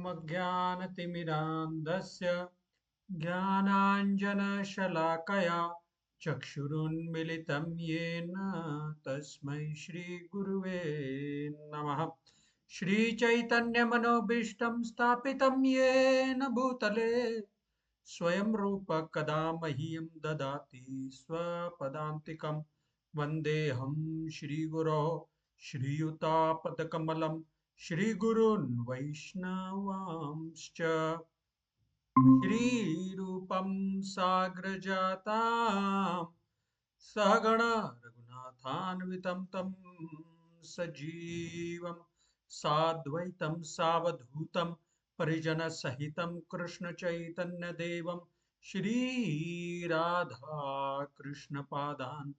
ओमज्ञानतिमिरान्धस्य ज्ञानाञ्जनशलाकया चक्षुरुन्मिलितं येन तस्मै श्रीगुरुवे नमः। श्रीचैतन्यमनोभीष्टं स्थापितं येन भूतले स्वयं रूप कदा मह्यं ददाति स्वपदान्तिकं। वन्देऽहं श्रीगुरो श्रीयुतापदकमलं श्रीगुरून् वैष्णवांश्च श्रीरूपं साग्रजातां सहगण रघुनाथान्वितं तं सजीवं साद्वैतं सावधूतं परिजनसहितं कृष्णचैतन्यदेवं श्रीराधा कृष्णपादान्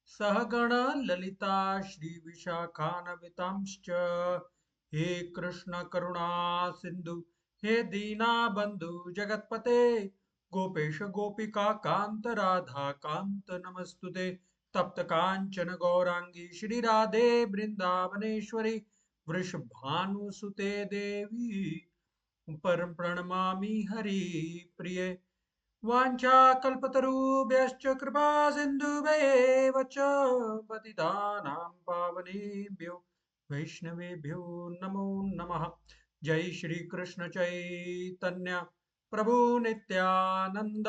सहगण ललिता श्रीविशाखान्वितांश्च। हे कृष्ण करुणा सिन्धु हे दीनाबन्धु जगत्पते गोपेश गोपिका कांत राधा कांत नमस्तुते। तप्त कांचन गौरांगी श्री राधे वृंदावनेश्वरी वृषभानुसुते देवी परम प्रणमामि हरि प्रिये। वाञ्छाकल्पतरुभ्यश्च कृपा सिन्धुभ्येव च पतितानां पावनेभ्यो वैष्णवेभ्यो नमो नमः। जय श्री कृष्ण चैतन्य प्रभु नित्यानंद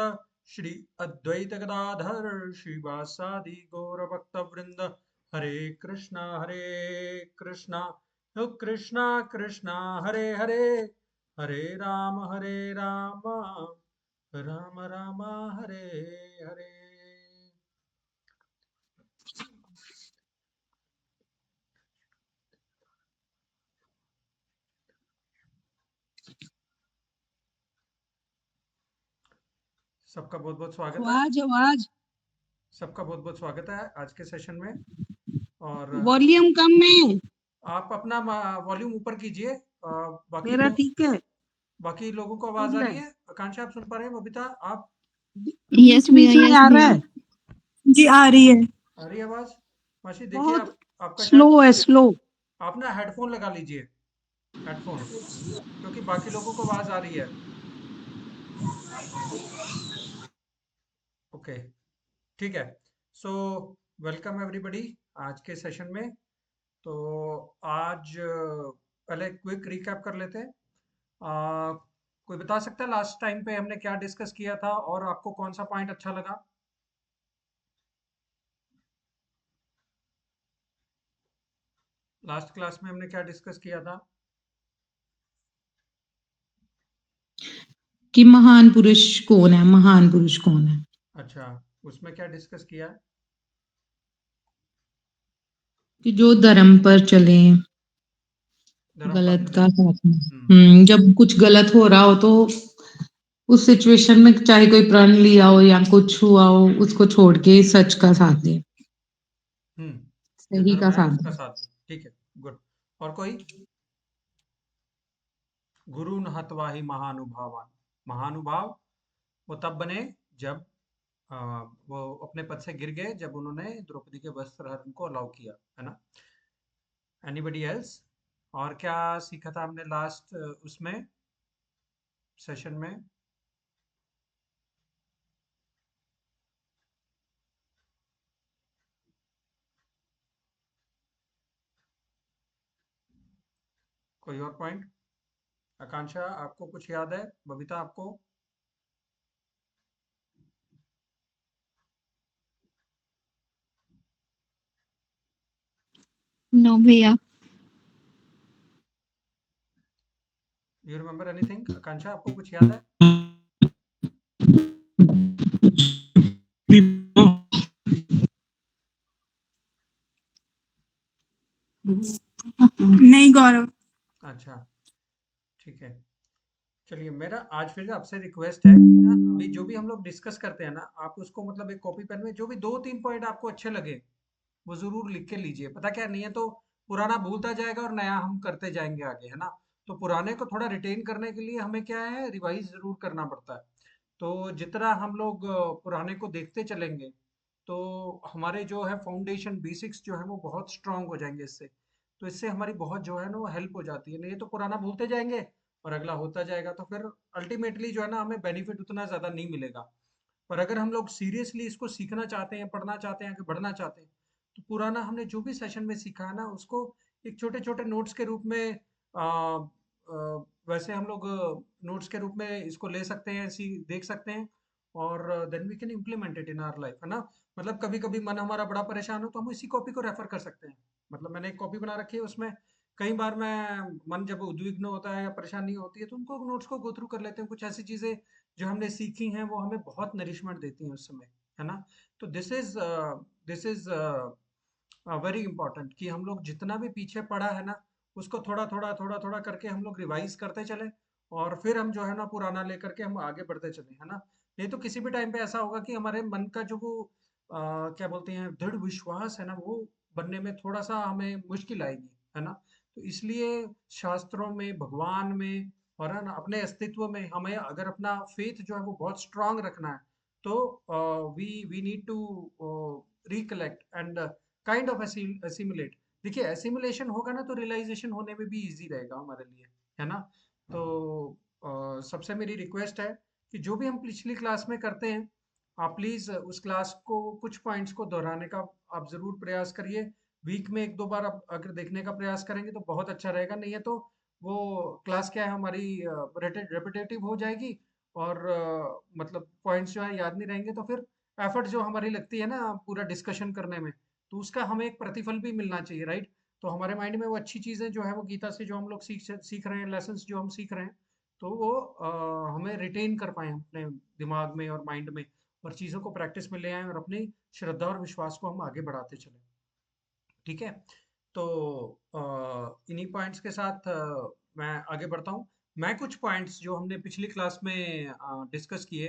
श्री अद्वैत गदाधर श्रीवासादि गौर भक्त वृंद। हरे कृष्णा कृष्णा कृष्णा हरे हरे, हरे राम राम राम हरे हरे। सबका बहुत बहुत स्वागत है। आवाज सबका बहुत बहुत स्वागत है आज के सेशन में। और वॉल्यूम कम है, आप अपना वॉल्यूम ऊपर कीजिए। मेरा ठीक है। बाकी लोगों को आवाज आ रही है? आकांक्षा आप सुन पा रहे हैं? बबीता आप? बीच बीच में आ रहा है जी, आ रही है। आ रही है आवाज? मासी देखिए बहुत आपका स्लो शायद है, स्लो। आप ना हेडफोन लगा लीजिए, हेडफोन, क्योंकि बाकी लोगों को आवाज आ रही है। ओके, ठीक है। सो वेलकम एवरीबॉडी आज के सेशन में। तो आज पहले क्विक रिकैप कर लेते हैं। कोई बता सकता है लास्ट टाइम पे हमने क्या डिस्कस किया था और आपको कौन सा पॉइंट अच्छा लगा? लास्ट क्लास में हमने क्या डिस्कस किया था? कि महान पुरुष कौन है, महान पुरुष कौन है। अच्छा, उसमें क्या डिस्कस किया? कि जो धर्म पर चले, धर्म पर गलत चले। का साथ में। जब कुछ गलत हो रहा हो तो उस सिचुएशन में चाहे कोई प्रण लिया हो या कुछ हुआ हो, उसको छोड़ के सच का साथ दे, जो सही का धर्म है साथ उसका दे। साथ दे। ठीक है, गुड। और कोई? गुरु न हत्वा ही महानुभावान। महानुभाव वो तब बने जब अ, वो अपने पद से गिर गए, जब उन्होंने द्रौपदी के वस्त्र हरण को अलाउ किया, है ना? Anybody else? और क्या सीखा था हमने लास्ट उसमें सेशन में? कोई और पॉइंट? आकांक्षा आपको कुछ याद है? बबीता आपको? नो भैया। You remember anything? आकांक्षा आपको कुछ याद है? नहीं गौरव। अच्छा, ठीक है। चलिए, मेरा आज फिर से आपसे रिक्वेस्ट है कि ना अभी जो भी हम लोग डिस्कस करते हैं ना, आप उसको मतलब एक कॉपी पेन में जो भी 2-3 पॉइंट आपको अच्छे लगे वो जरूर लिख के लीजिए। पता क्या, नहीं है तो पुराना भूलता जाएगा और नया हम करते जाएंगे आगे, है ना? तो पुराने को थोड़ा रिटेन करने के लिए हमें क्या है, रिवाइज जरूर करना पड़ता है। तो जितना हम लोग पुराने को देखते चलेंगे तो हमारे जो है फाउंडेशन बेसिक्स जो है वो बहुत स्ट्रांग हो जाएंगे इससे। तो इससे हमारी बहुत जो है ना वो हेल्प हो जाती है। नहीं तो पुराना भूलते जाएंगे और अगला होता जाएगा, तो फिर अल्टीमेटली जो है ना हमें बेनिफिट उतना ज़्यादा नहीं मिलेगा। पर अगर हम लोग सीरियसली इसको सीखना चाहते हैं, पढ़ना चाहते हैं, आगे बढ़ना चाहते हैं, तो पुराना हमने जो भी सेशन में सीखा है ना उसको एक छोटे-छोटे नोट्स के रूप में वैसे हम लोग नोट्स के रूप में इसको ले सकते हैं, देख सकते हैं, और then we can implement it in our life, है ना? मतलब कभी-कभी मन हमारा बड़ा परेशान हो तो हम इसी कॉपी को रेफर कर सकते हैं। मतलब मैंने एक कॉपी बना रखी है, उसमें कई बार मैं मन जब उद्विग्न होता है या परेशानी होती है तो उनको नोट्स को गो थ्रू कर लेते हैं। कुछ ऐसी चीज़ें जो हमने सीखी हैं वो हमें बहुत नरिशमेंट देती हैं उस समय, है ना? तो दिस इज़ वेरी इंपॉर्टेंट कि हम लोग जितना भी पीछे पड़ा है ना उसको थोड़ा थोड़ा करके हम लोग रिवाइज करते चले, और फिर हम जो है ना पुराना लेकर के हम आगे बढ़ते चले, है ना? नहीं तो किसी भी टाइम पे ऐसा होगा कि हमारे मन का जो वो क्या बोलते हैं दृढ़ विश्वास है ना वो बनने में थोड़ा सा हमें मुश्किल आएगी, है ना? तो इसलिए शास्त्रों में, भगवान में, और है ना अपने अस्तित्व में हमें अगर अपना फेथ जो है वो बहुत स्ट्रांग रखना है, तो we need to recollect and kind of assimilate. देखिए एसिमुलेशन होगा ना तो रियलाइजेशन होने में भी इजी रहेगा हमारे लिए, है ना? तो सबसे मेरी रिक्वेस्ट है कि जो भी हम पिछली क्लास में करते हैं आप प्लीज उस क्लास को कुछ पॉइंट्स को दोहराने का आप जरूर प्रयास करिए। वीक में एक दो बार आप अगर देखने का प्रयास करेंगे तो बहुत अच्छा रहेगा, नहीं है तो वो क्लास क्या है हमारी रेपिटेटिव हो जाएगी, और मतलब पॉइंट्स जो है याद नहीं रहेंगे, तो फिर एफर्ट जो हमारी लगती है ना पूरा डिस्कशन करने में, तो उसका हमें एक प्रतिफल भी मिलना चाहिए, राइट? तो हमारे माइंड में वो अच्छी चीज़ें जो है वो गीता से जो हम लोग सीख रहे हैं, लेसन्स जो हम सीख रहे हैं, तो वो हमें रिटेन कर पाए हम अपने दिमाग में और माइंड में, और चीज़ों को प्रैक्टिस में ले आएं और अपनी श्रद्धा और विश्वास को हम आगे बढ़ाते चलें। ठीक है? तो इन्हीं पॉइंट्स के साथ मैं आगे बढ़ता हूँ। मैं कुछ पॉइंट्स जो हमने पिछली क्लास में डिस्कस किए,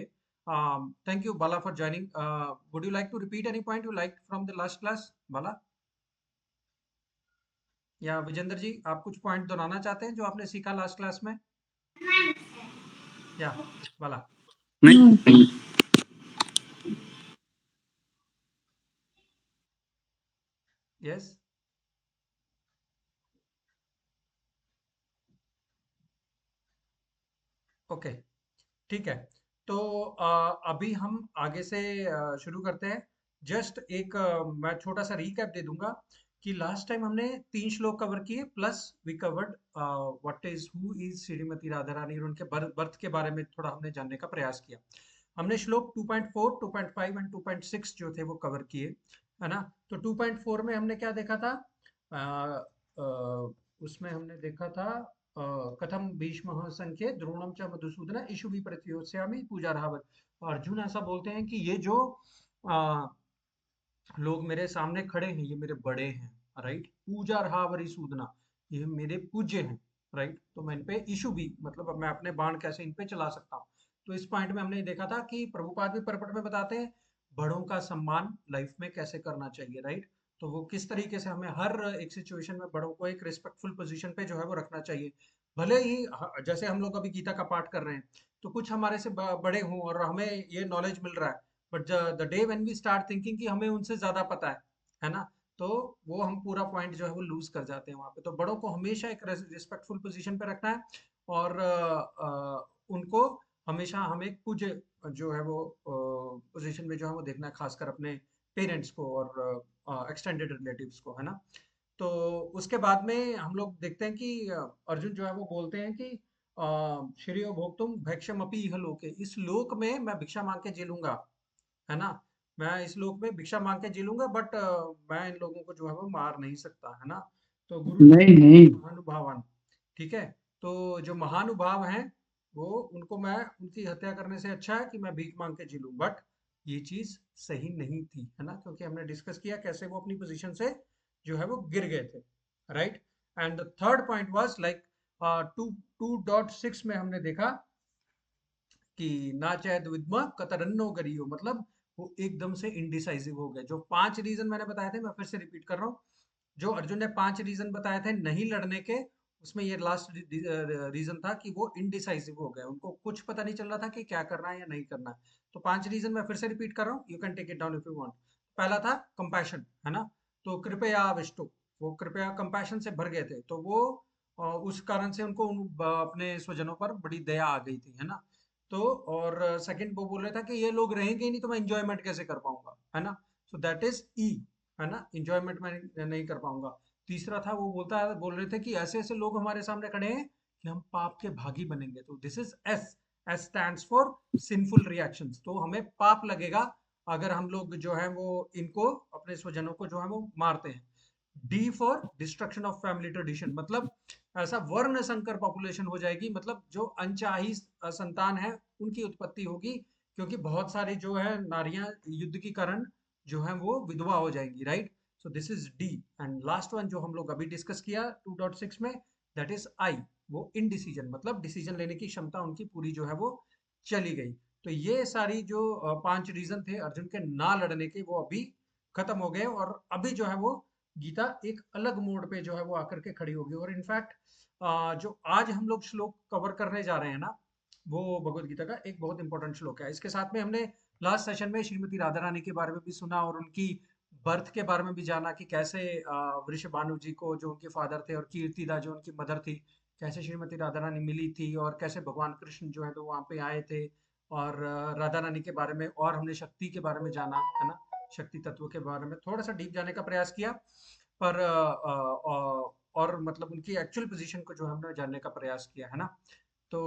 thank you Bala for joining. Would you like to repeat any point you like from the last class, Bala? या विजेंद्र जी आप कुछ पॉइंट दोहराना चाहते हैं जो आपने सीखा लास्ट क्लास में? या बाला? नहीं। यस। ओके, ठीक है। तो अभी हम आगे से शुरू करते हैं। जस्ट एक मैं छोटा सा रीकैप दे दूंगा कि लास्ट टाइम हमने 3 श्लोक कवर किए, plus we covered what is who is Shrimati Radha Rani, और उनके बर्थ के बारे में थोड़ा हमने जानने का प्रयास किया। हमने श्लोक 2.4, 2.5 एंड 2.6 जो थे वो कवर किए, है ना? तो 2.4 में हमने क्या देखा था? अ, अ, उसमें हमने देखा था कथम भीष्मः संख्ये द्रोणम च मधुसूदन इषु विप्रतियोत्स्यामि पूजार्हावत्। अर्जुन ऐसा बोलते हैं कि ये जो आ, लोग मेरे सामने खड़े हैं ये मेरे बड़े हैं, राइट? पूजार्हावरि सूदना, ये मेरे पूज्य हैं, राइट? तो मैं इन पे इशु भी मतलब अब मैं अपने बाण कैसे इन पे चला सकता हूँ। तो इस पॉइंट में हमने देखा था कि प्रभुपाद भी परपट में बताते हैं बड़ों का सम्मान लाइफ में कैसे करना चाहिए, राइट? तो वो किस तरीके से हमें हर एक सिचुएशन में बड़ों को एक रिस्पेक्टफुल पोजीशन पे जो है वो रखना चाहिए। भले ही जैसे हम लोग अभी गीता का पाठ कर रहे हैं तो कुछ हमारे से बड़े हों और हमें ये नॉलेज मिल रहा है, but the day when we start thinking कि हमें उनसे ज्यादा पता है ना? तो वो हम पूरा पॉइंट जो है वो लूज कर जाते हैं वहां पे। तो बड़ों को हमेशा एक रिस्पेक्टफुल पोजीशन पे रखना है, और उनको हमेशा हमें एक पूज्य जो है वो पोजीशन में जो है वो देखना है, खासकर अपने पेरेंट्स को और एक्सटेंडेड रिलेटिव्स को, है ना? तो उसके बाद में हम लोग देखते हैं कि अर्जुन जो है वो बोलते हैं कि श्रेयो भोक्तुम भैक्षमपि इह लोके, इस लोक में मैं भिक्षा मांग के जी लूंगा, है ना? मैं इस लोक में भिक्षा मांग के जी लूंगा, बट मैं इन लोगों को जो है वो मार नहीं सकता, है ना? तो गुरु नहीं नहीं। महानुभावान, ठीक है? तो जो महानुभाव हैं वो उनको मैं उनकी हत्या करने से अच्छा है कि मैं भीख मांग के जी लूं, बट ये चीज सही नहीं थी, है ना? क्योंकि हमने डिस्कस किया कैसे वो अपनी पोजीशन से जो है वो गिर गए थे, right? And the third point was like 2.6 में हमने देखा कि ना चैत विद्म कतरन्नो करियो, मतलब वो एकदम से इंडिसाइसिव हो गए। जो 5 रीजन मैंने बताए थे मैं फिर से रिपीट कर रहा हूँ। जो अर्जुन ने 5 रीजन बताए थे नहीं लड़ने के, उसमें ये लास्ट रीजन था कि वो इनडिसाइसिव हो गए, उनको कुछ पता नहीं चल रहा था कि क्या करना है या नहीं करना है। तो 5 रीजन मैं फिर से रिपीट कर रहा हूँ, you can take it down if you want. पहला था कंपैशन, है ना? तो कृपया विष्टु, वो कृपया कंपैशन से भर गए थे, तो वो उस कारण से उनको अपने स्वजनों पर बड़ी दया आ गई थी, है ना। तो और सेकंड वो बोल रहा था कि ये लोग रहेंगे ही नहीं तो मैं इंजॉयमेंट कैसे कर पाऊंगा, है ना। सो दैट इज ई, है ना, इंजॉयमेंट मैं नहीं कर पाऊंगा। तीसरा था वो बोल रहे थे कि ऐसे ऐसे लोग हमारे सामने खड़े हैं कि हम पाप के भागी बनेंगे। तो this is S, S stands for sinful reactions. तो हमें पाप लगेगा अगर हम लोग जो है वो इनको, अपने स्वजनों को जो है वो मारते हैं। D for destruction of family tradition, मतलब ऐसा वर्ण संकर पॉपुलेशन हो जाएगी, मतलब जो अनचाही संतान है उनकी उत्पत्ति होगी, क्योंकि बहुत सारी जो है नारियां युद्ध के कारण जो है वो विधवा हो जाएंगी, right. So this is D. And last one जो हम लोग अभी डिस्कस किया 2.6 में, दैट इज आई, वो इनडिसीजन, मतलब डिसीजन लेने की क्षमता उनकी पूरी जो है वो चली गई। तो ये सारी जो 5 रीजन थे अर्जुन के ना लड़ने के, वो अभी खत्म हो गए। और अभी जो है वो गीता एक अलग मोड़ पे जो है वो आकर के खड़ी होगी। और इनफैक्ट जो आज हम लोग श्लोक कवर करने जा रहे हैं ना, वो भगवत गीता का एक बहुत इंपॉर्टेंट श्लोक है। इसके साथ में हमने लास्ट सेशन में श्रीमती राधा रानी के बारे में भी सुना और उनकी बर्थ के बारे में भी जाना कि कैसे वृषभानु जी को, जो उनके फादर थे, और कीर्तिदा जो उनकी मदर थी, कैसे श्रीमती राधा रानी मिली थी और कैसे भगवान कृष्ण जो है तो वहाँ पे आए थे। और राधा रानी के बारे में, और हमने शक्ति के बारे में जाना, है ना, शक्ति तत्व के बारे में थोड़ा सा डीप जाने का प्रयास किया। पर और मतलब उनकी एक्चुअल पोजीशन को जो हमने जानने का प्रयास किया, है ना। तो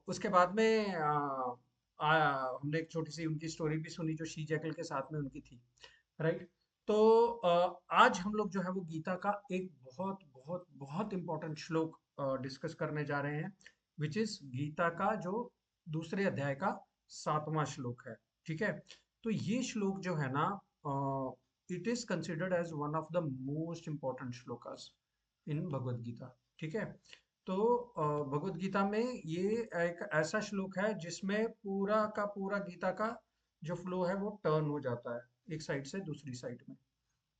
उसके बाद में हमने एक छोटी सी उनकी स्टोरी भी सुनी जो शी जैकल के साथ में उनकी थी, राइट। तो आज हम लोग जो है वो गीता का एक बहुत बहुत बहुत इंपॉर्टेंट श्लोक डिस्कस करने जा रहे हैं, विच इज गीता का जो दूसरे अध्याय का 7वां श्लोक है, ठीक है। तो ये श्लोक जो है ना, it is considered as one of the most important shlokas in Bhagavad Gita, ठीक है। तो भगवत गीता में ये एक ऐसा श्लोक है जिसमें पूरा का पूरा गीता का जो फ्लो है वो टर्न हो जाता है एक साइड से दूसरी साइड में,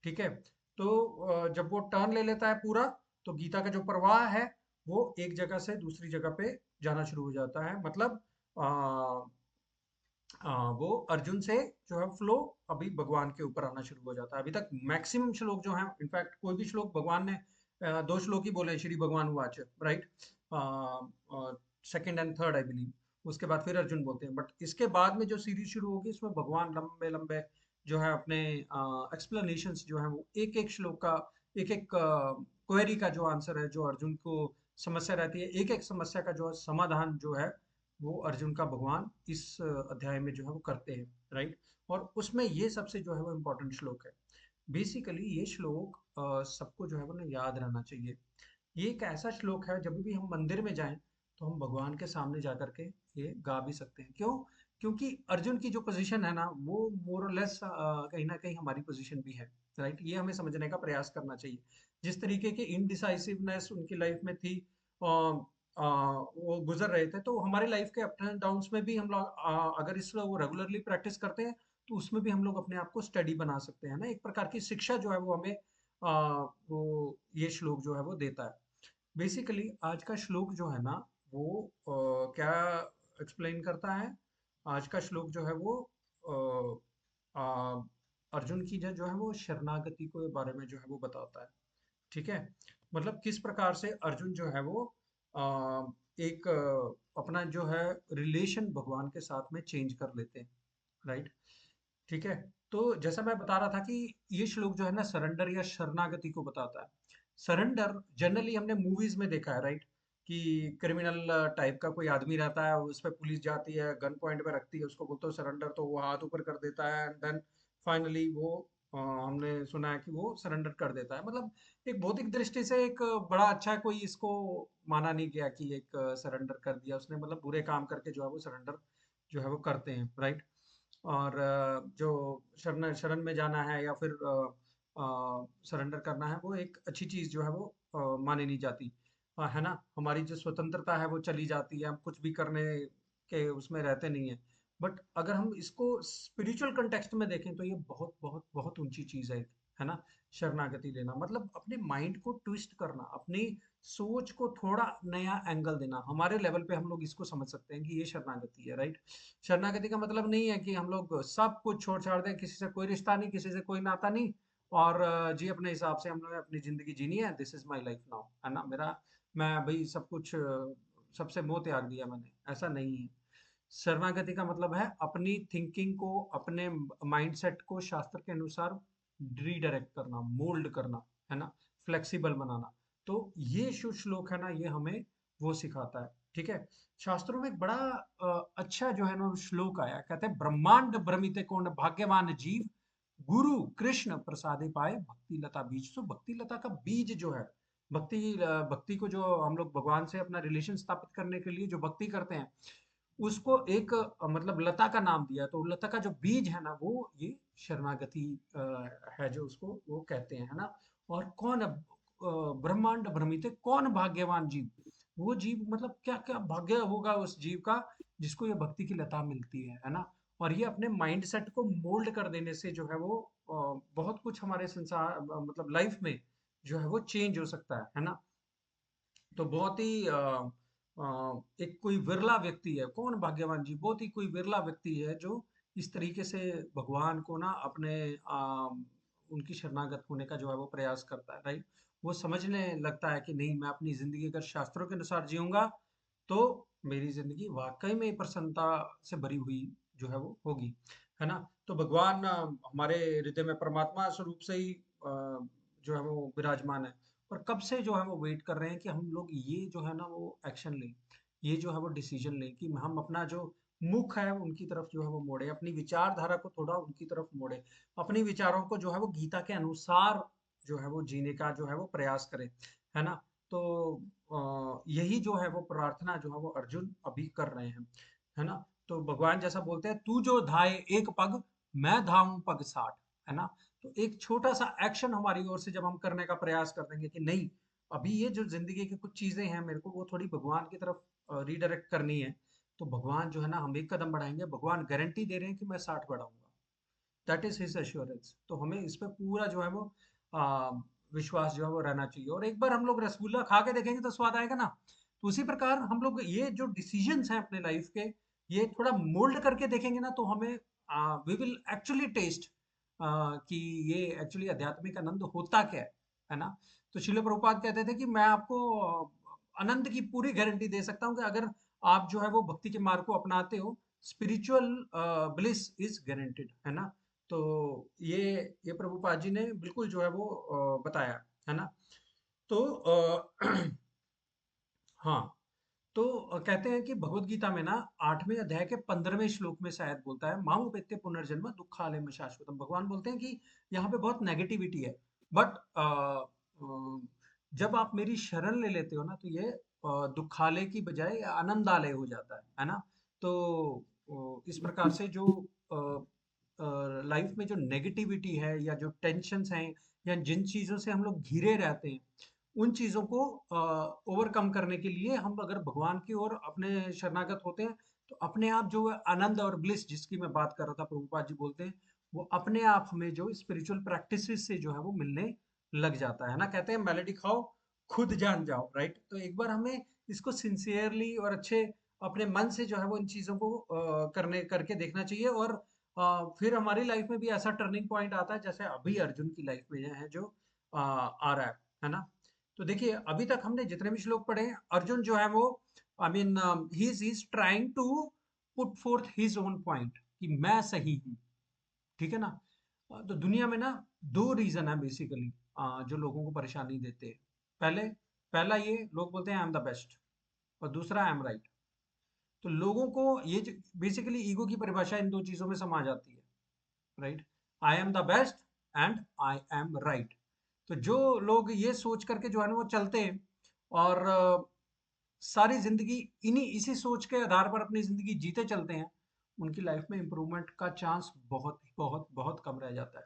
ठीक है। तो जब वो टर्न ले लेता है पूरा, तो गीता का जो प्रवाह है वो एक जगह से दूसरी जगह पे जाना शुरू हो जाता है। मतलब वो अर्जुन से जो है फ्लो अभी भगवान के ऊपर आना शुरू हो जाता है। अभी तक मैक्सिमम श्लोक जो हैं, इनफैक्ट कोई भी श्लोक भगवान ने 2 श्लोक ही बोले हैं, श्री भगवान watch, right. Second and third I believe, उसके बाद फिर अर्जुन बोलते हैं। बट इसके बाद में जो सीरीज शुरू होगी उसमें भगवान लंबे लंबे जो है अपने एक्सप्लेनेशंस जो है वो एक एक श्लोक का, एक एक क्वेरी का जो आंसर है, जो अर्जुन को समस्या रहती है, एक एक समस्या का जो समाधान जो है वो अर्जुन का भगवान इस अध्याय में जो है वो करते हैं, राइट। और उसमें ये सबसे जो है वो इम्पोर्टेंट श्लोक है। बेसिकली ये श्लोक सबको जो है वो ना याद रहना चाहिए। ये एक ऐसा श्लोक है जब भी हम मंदिर में जाएं तो हम भगवान के सामने जा करके ये गा भी सकते हैं। क्यों? क्योंकि अर्जुन की जो पोजीशन है ना वो मोर और लेस कहीं ना कहीं हमारी पोजीशन भी है, राइट। ये हमें समझने का प्रयास करना चाहिए। जिस तरीके की इनडिसाइसिवनेस उनकी लाइफ में थी, वो गुजर रहे थे, तो हमारे लाइफ के अप एंड डाउन्स में भी हम लोग अगर इस वो रेगुलरली प्रैक्टिस करते हैं तो उसमें भी हम लोग अपने आप को स्टडी बना सकते हैं ना। एक प्रकार की शिक्षा जो है वो हमें वो ये श्लोक जो है वो देता है। बेसिकली आज का श्लोक जो है ना वो क्या एक्सप्लेन करता है। आज का श्लोक जो है वो अ, अ, अर्जुन की जो है वो शरणागति के बारे में जो है वो बताता है, ठीक है। मतलब किस प्रकार से अर्जुन जो है वो एक अपना जो है रिलेशन भगवान के साथ में चेंज कर लेते हैं, राइट, ठीक है। तो जैसा मैं बता रहा था कि ये श्लोक जो है ना सरेंडर या शरणागति को बताता है। सरेंडर जनरली हमने मूवीज में देखा है, राइट, कि क्रिमिनल टाइप का कोई आदमी रहता है, उस पर पुलिस जाती है, गन पॉइंट पे रखती है, उसको बोलते हो सरेंडर, तो वो हाथ ऊपर कर देता है एंड देन फाइनली वो हमने सुना है कि वो सरेंडर कर देता है। मतलब एक भौतिक दृष्टि से एक बड़ा अच्छा है, कोई इसको माना नहीं गया कि एक सरेंडर कर दिया उसने, मतलब बुरे काम करके जो है वो सरेंडर जो है वो करते हैं, राइट। और जो शरण शरण में जाना है या फिर सरेंडर करना है वो एक अच्छी चीज जो है वो मानी नहीं जाती, है ना। हमारी जो स्वतंत्रता है वो चली जाती है, हम कुछ भी करने के उसमें रहते नहीं है। बट अगर हम इसको स्पिरिचुअल कंटेक्स्ट में देखें तो ये बहुत बहुत बहुत ऊंची चीज है ना। शरणागति लेना मतलब अपने माइंड को ट्विस्ट करना, अपनी सोच को थोड़ा नया एंगल देना। हमारे लेवल पे हम लोग इसको समझ सकते हैं कि ये शरणागति है, राइट। शरणागति का मतलब नहीं है कि हम लोग सब कुछ छोड़ छाड़ दें, किसी से कोई रिश्ता नहीं, किसी से कोई नाता नहीं, और जी अपने हिसाब से हमने अपनी जिंदगी जीनी है, this is my life now, है ना। मैं भाई सब कुछ सबसे मोह त्याग दिया मैंने, ऐसा नहीं है। शरणागति का मतलब है अपनी थिंकिंग को, अपने माइंडसेट को शास्त्र के अनुसार रीडायरेक्ट करना, मोल्ड करना, है ना, फ्लेक्सिबल बनाना। तो ये जो श्लोक है ना, ये हमें वो सिखाता है। ठीक है। शास्त्रों में एक बड़ा अच्छा जो है ना श्लोक आया, कहते हैं ब्रह्मांड भ्रमिते कौन भाग्यवान जीव, गुरु कृष्ण प्रसादे पाए भक्ति लता बीज। तो भक्ति लता का बीज जो है, भक्ति को जो हम लोग भगवान से अपना रिलेशन स्थापित करने के लिए जो भक्ति करते हैं, उसको एक मतलब लता का नाम दिया। तो लता का जो बीज है ना, वो ये शरणागति है, जो उसको वो कहते हैं, है ना। और कौन ब्रह्मांड भ्रमित, कौन भाग्यवान जीव, वो जीव मतलब क्या क्या भाग्य होगा उस जीव का जिसको ये भक्ति की लता मिलती है ना। और ये अपने माइंडसेट को मोल्ड कर देने से जो है वो बहुत कुछ हमारे संसार मतलब लाइफ में जो है वो चेंज हो सकता है ना। तो बहुत ही एक कोई विरला व्यक्ति है, कौन भाग्यवान जी, बहुत ही कोई विरला व्यक्ति है जो इस तरीके से भगवान को ना अपने उनकी शरणागत होने का जो है वो प्रयास करता है, राइट। वो समझने लगता है कि नहीं, मैं अपनी जिंदगी अगर शास्त्रों के अनुसार जीऊंगा तो मेरी जिंदगी वाकई में प्रसन्नता से भरी हुई जो है वो होगी, है ना। तो भगवान हमारे हृदय में परमात्मा स्वरूप से ही जो है वो विराजमान है। और कब से जो है वो वेट कर रहे हैं कि हम लोग ये जो है ना वो एक्शन लें, ये जो है वो डिसीजन लें कि हम अपना जो मुख है उनकी तरफ जो है वो मोड़े, अपनी विचारधारा को थोड़ा उनकी तरफ मोड़े, अपनी विचारों को जो है वो गीता के अनुसार जो है वो जीने का जो है वो प्रयास करें, है ना। तो यही जो है वो प्रार्थना जो है वो अर्जुन अभी कर रहे हैं, है ना। तो भगवान जैसा बोलते हैं, तू जो धाए एक पग, मैं धाऊं पग 60, है ना। तो एक छोटा सा एक्शन हमारी ओर से जब हम करने का प्रयास कर देंगे कि नहीं, अभी ये जो जिंदगी की कुछ चीजें हैं मेरे को वो थोड़ी भगवान की तरफ रीडायरेक्ट करनी है, तो भगवान जो है ना, हम एक कदम बढ़ाएंगे, भगवान गारंटी दे रहे हैं कि मैं 60 बढ़ाऊंगा। That is his assurance. तो हमें इस पे पूरा जो है वो आ, विश्वास जो है वो रहना चाहिए। और एक बार हम लोग रसगुल्ला खा के देखेंगे तो स्वाद आएगा ना। तो उसी प्रकार हम लोग ये जो डिसीजंस हैं अपने लाइफ के, ये थोड़ा मोल्ड करके देखेंगे ना, तो हमें वी विल एक्चुअली टेस्ट कि ये एक्चुअली आध्यात्मिक आनंद होता क्या है ना। तो शिल प्रभुपाद कहते थे कि मैं आपको आनंद की पूरी गारंटी दे सकता हूँ कि अगर आप जो है वो भक्ति के मार्ग को अपनाते हो, स्पिरिचुअल ब्लिस इज गारंटेड, है ना। तो ये ये प्रभुपाद जी ने बिल्कुल जो है वो बताया, है ना। तो हाँ, तो कहते हैं कि भगवत गीता में ना 8वें अध्याय के 15वें श्लोक में शायद बोलता है, मामुपेत्य पुनर्जन्म दुःखालय में शाश्वतम। भगवान बोलते हैं कि यहाँ पे बहुत नेगेटिविटी है, बट जब आप मेरी शरण ले लेते हो ना, तो ये दुखालय की बजाय आनंदालय हो जाता है ना। तो इस प्रकार से जो लाइफ में जो नेगेटिविटी है या जो टेंशन्स हैं या जिन चीजों से हम लोग घिरे रहते हैं, उन चीजों को ओवरकम करने के लिए हम अगर भगवान की ओर अपने शरणागत होते हैं, तो अपने आप जो है आनंद और ब्लिस जिसकी मैं बात कर रहा था, प्रभुपाद जी बोलते हैं, वो अपने आप हमें जो स्पिरिचुअल प्रैक्टिसेस से जो है वो मिलने लग जाता है ना। कहते हैं मेलेडी खाओ खुद जान जाओ, राइट। तो एक बार हमें इसको सिंसियरली और अच्छे अपने मन से जो है वो इन चीजों को करने करके देखना चाहिए। और फिर हमारी लाइफ में भी ऐसा टर्निंग पॉइंट आता है जैसे अभी अर्जुन की लाइफ में है जो आ रहा है ना। तो देखिए अभी तक हमने जितने भी श्लोक पढ़े हैं, अर्जुन जो है वो I mean he is trying to put forth his own point कि मैं सही हूँ, ठीक है ना। तो दुनिया में ना दो रीजन है बेसिकली जो लोगों को परेशानी देते हैं। पहले पहला ये लोग बोलते हैं आई एम द बेस्ट, और दूसरा आई एम राइट। तो लोगों को ये बेसिकली ईगो की परिभाषा इन दो चीजों में समा जाती है, right. I am the best and I am right. तो जो लोग ये सोच करके जो है ना वो चलते हैं और सारी जिंदगी इन्हीं इसी सोच के आधार पर अपनी जिंदगी जीते चलते हैं, उनकी लाइफ में इंप्रूवमेंट का चांस बहुत बहुत बहुत कम रह जाता है,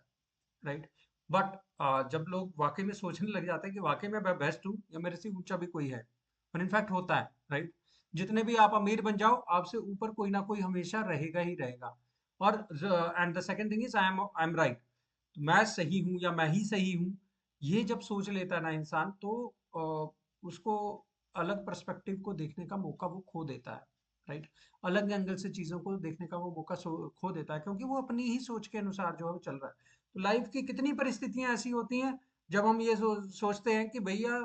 राइट। बट जब लोग वाकई में सोचने लग जाते हैं कि वाकई में मैं बेस्ट हूँ या मेरे से ऊंचा भी कोई है, और इनफैक्ट होता है, राइट। जितने भी आप अमीर बन जाओ, आपसे ऊपर कोई ना कोई हमेशा रहेगा ही रहेगा। और and the second thing is I am right, मैं सही हूँ या मैं ही सही हूँ। ये जब सोच लेता है ना इंसान, तो उसको अलग पर्सपेक्टिव को देखने का मौका वो खो देता है, राइट। अलग एंगल से चीजों को देखने का वो मौका खो देता है, क्योंकि वो अपनी ही सोच के अनुसार जो है वो चल रहा है। तो लाइफ की कितनी परिस्थितियां ऐसी होती हैं जब हम ये सोचते हैं कि भैया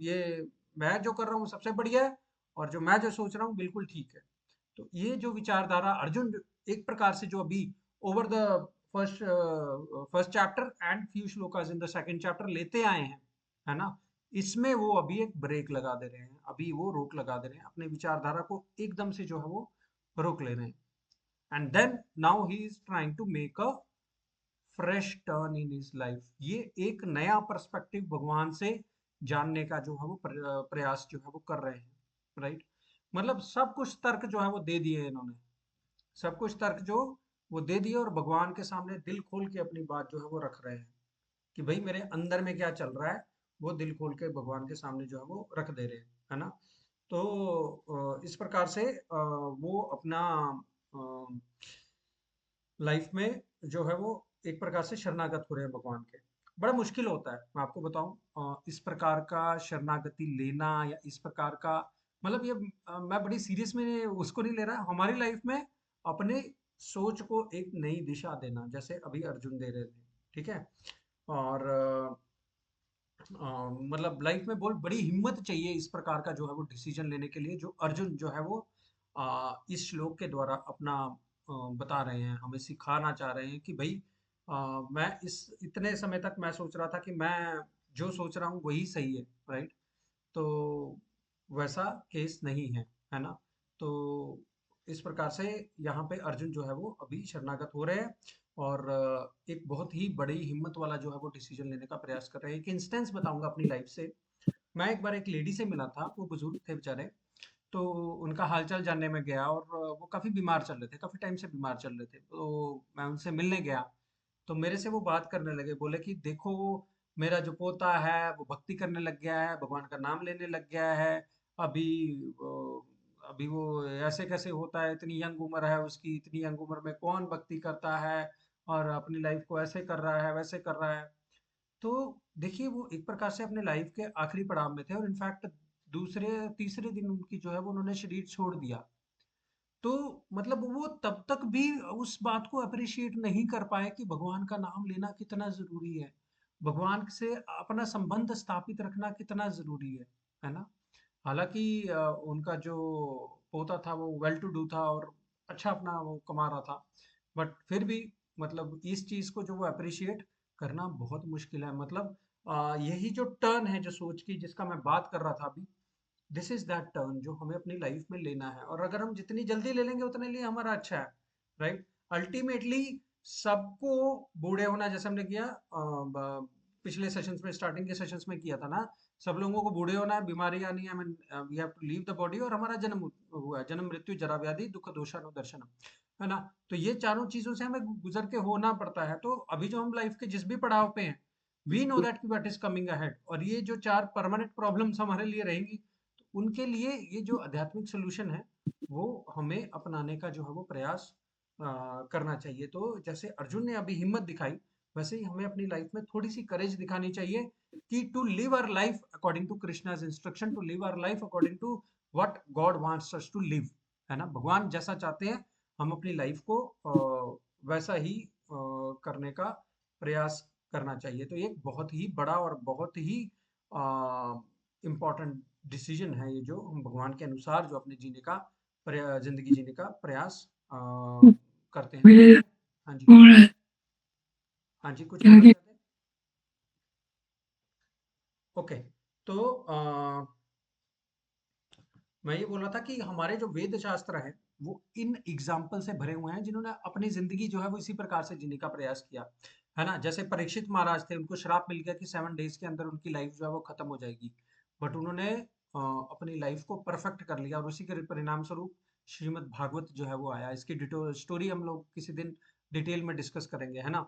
ये मैं जो कर रहा हूँ सबसे बढ़िया है, और जो मैं जो सोच रहा हूँ बिल्कुल ठीक है। तो ये जो विचारधारा अर्जुन एक प्रकार से जो अभी over the first first chapter and few shlokas in the second chapter लेते आए हैं, है ना, इसमें वो अभी एक ब्रेक लगा दे रहे हैं, अभी वो रोक लगा दे रहे हैं, अपने विचारधारा को एकदम से जो है वो रोक ले रहे हैं। And then now he is trying to make a fresh turn in his life. ये एक नया पर्सपेक्टिव भगवान से जानने का जो है वो प्रयास जो है वो कर रहे हैं, राइट। मतलब सब कुछ तर्क जो है वो दे दिए इन्होंने, सब कुछ तर्क जो वो दे दिए, और भगवान के सामने दिल खोल के अपनी बात जो है वो रख रहे हैं कि भाई मेरे अंदर में क्या चल रहा है, वो दिल खोल के भगवान के सामने जो है वो रख दे रहे हैं, है ना। तो इस प्रकार से वो अपना लाइफ में जो है वो एक प्रकार से शरणागत हो रहे हैं भगवान के। बड़ा मुश्किल होता है, मैं आपको बताऊं, इस प्रकार का शरणागति लेना, या इस प्रकार का मतलब ये मैं बड़ी सीरियस में उसको नहीं ले रहा, हमारी लाइफ में अपने सोच को एक नई दिशा देना, जैसे अभी अर्जुन दे रहे थे, ठीक है। और मतलब लाइफ में बहुत बड़ी हिम्मत चाहिए इस प्रकार का जो है वो डिसीजन लेने के लिए, जो अर्जुन जो है वो इस श्लोक के द्वारा अपना बता रहे हैं, हमें सिखाना चाह रहे हैं कि भाई मैं इस इतने समय तक मैं सोच रहा था कि मैं जो सोच रहा हूँ वही सही है, राइट। तो वैसा केस नहीं है, है ना। तो इस प्रकार से यहाँ पे अर्जुन जो है वो अभी शरणागत हो रहे हैं, और एक बहुत ही बड़ी हिम्मत वाला जो है वो डिसीजन लेने का प्रयास कर रहे हैं। एक इंस्टेंस बताऊंगा अपनी लाइफ से। मैं एक बार एक लेडी से मिला था, वो बुजुर्ग थे बेचारे, तो उनका हालचाल जानने में गया, और वो काफ़ी बीमार चल रहे थे, काफ़ी टाइम से बीमार चल रहे थे, तो मैं उनसे मिलने गया। तो मेरे से वो बात करने लगे, बोले कि देखो मेरा जो पोता है वो भक्ति करने लग गया है, भगवान का नाम लेने लग गया है। अभी अभी वो ऐसे कैसे होता है, इतनी यंग उम्र है उसकी, इतनी यंग उम्र में कौन भक्ति करता है, और अपनी लाइफ को ऐसे कर रहा है वैसे कर रहा है। तो देखिए वो एक प्रकार से अपने लाइफ के आखिरी पड़ाव में थे, और इनफैक्ट दूसरे तीसरे दिन उनकी जो है वो उन्होंने शरीर छोड़ दिया। तो मतलब वो तब तक भी उस बात को अप्रिशिएट नहीं कर पाए कि भगवान का नाम लेना कितना जरूरी है, भगवान से अपना संबंध स्थापित रखना कितना जरूरी है ना। हालांकि उनका जो पोता था वो वेल टू डू था, और अच्छा अपना वो कमा रहा था, बट फिर भी मतलब इस चीज को जो वो अप्रिशिएट करना बहुत मुश्किल है। मतलब यही जो टर्न है जो सोच की जिसका मैं बात कर रहा था अभी, दिस इज दैट टर्न जो हमें अपनी लाइफ में लेना है, और अगर हम जितनी जल्दी ले लेंगे उतने लिए हमारा अच्छा है, राइट। अल्टीमेटली सबको बूढ़े होना, जैसे हमने किया पिछले सेशंस में, स्टार्टिंग के सेशंस में किया था ना, सब लोगों को बूढ़े होना है, बीमारी आनी है, we have to leave the body, और हमारा जन्म हुआ है, जन्म मृत्यु जरा व्याधि दुख दोषानुदर्शनम, है ना। तो ये चारों चीजों से हमें गुजर के होना पड़ता है। तो अभी जो हम लाइफ के जिस भी पड़ाव पे हैं, वी नो दैट कि व्हाट इज कमिंग अहेड, और ये जो चार परमानेंट प्रॉब्लम्स हमारे लिए रहेंगी, उनके लिए ये जो आध्यात्मिक सोल्यूशन है वो हमें अपनाने का जो है वो प्रयास करना चाहिए। तो जैसे अर्जुन ने अभी हिम्मत दिखाई, वैसे ही हमें अपनी लाइफ में थोड़ी सी करेज दिखानी चाहिए कि to live our life according to Krishna's instruction, to live our life according to what God wants us to live, है ना। भगवान जैसा चाहते हैं हम अपनी लाइफ को वैसा ही करने का प्रयास करना चाहिए। तो एक बहुत ही बड़ा और बहुत ही इम्पोर्टेंट डिसीजन है ये, जो हम भगवान के अनुसार जो अपने जीने का जिंदगी जीने का प्रयास करते हैं, ठीक है। हाँ जी, हाँ जी, कुछ बोलना चाहते हैं? ओके। तो मैं ये बोल रहा था कि हमारे जो वेद शास्त्र है वो इन एग्जाम्पल से भरे हुए हैं, जिन्होंने अपनी जिंदगी जो है वो इसी प्रकार से जीने का प्रयास किया, है ना। जैसे परीक्षित महाराज थे, उनको श्राप मिल गया कि 7 डेज के अंदर उनकी लाइफ जो है वो खत्म हो जाएगी, बट उन्होंने अपनी लाइफ को परफेक्ट कर लिया, और उसी के परिणाम स्वरूप श्रीमद् भागवत जो है वो आया। इसकी स्टोरी हम लोग किसी दिन डिटेल में डिस्कस करेंगे, है ना।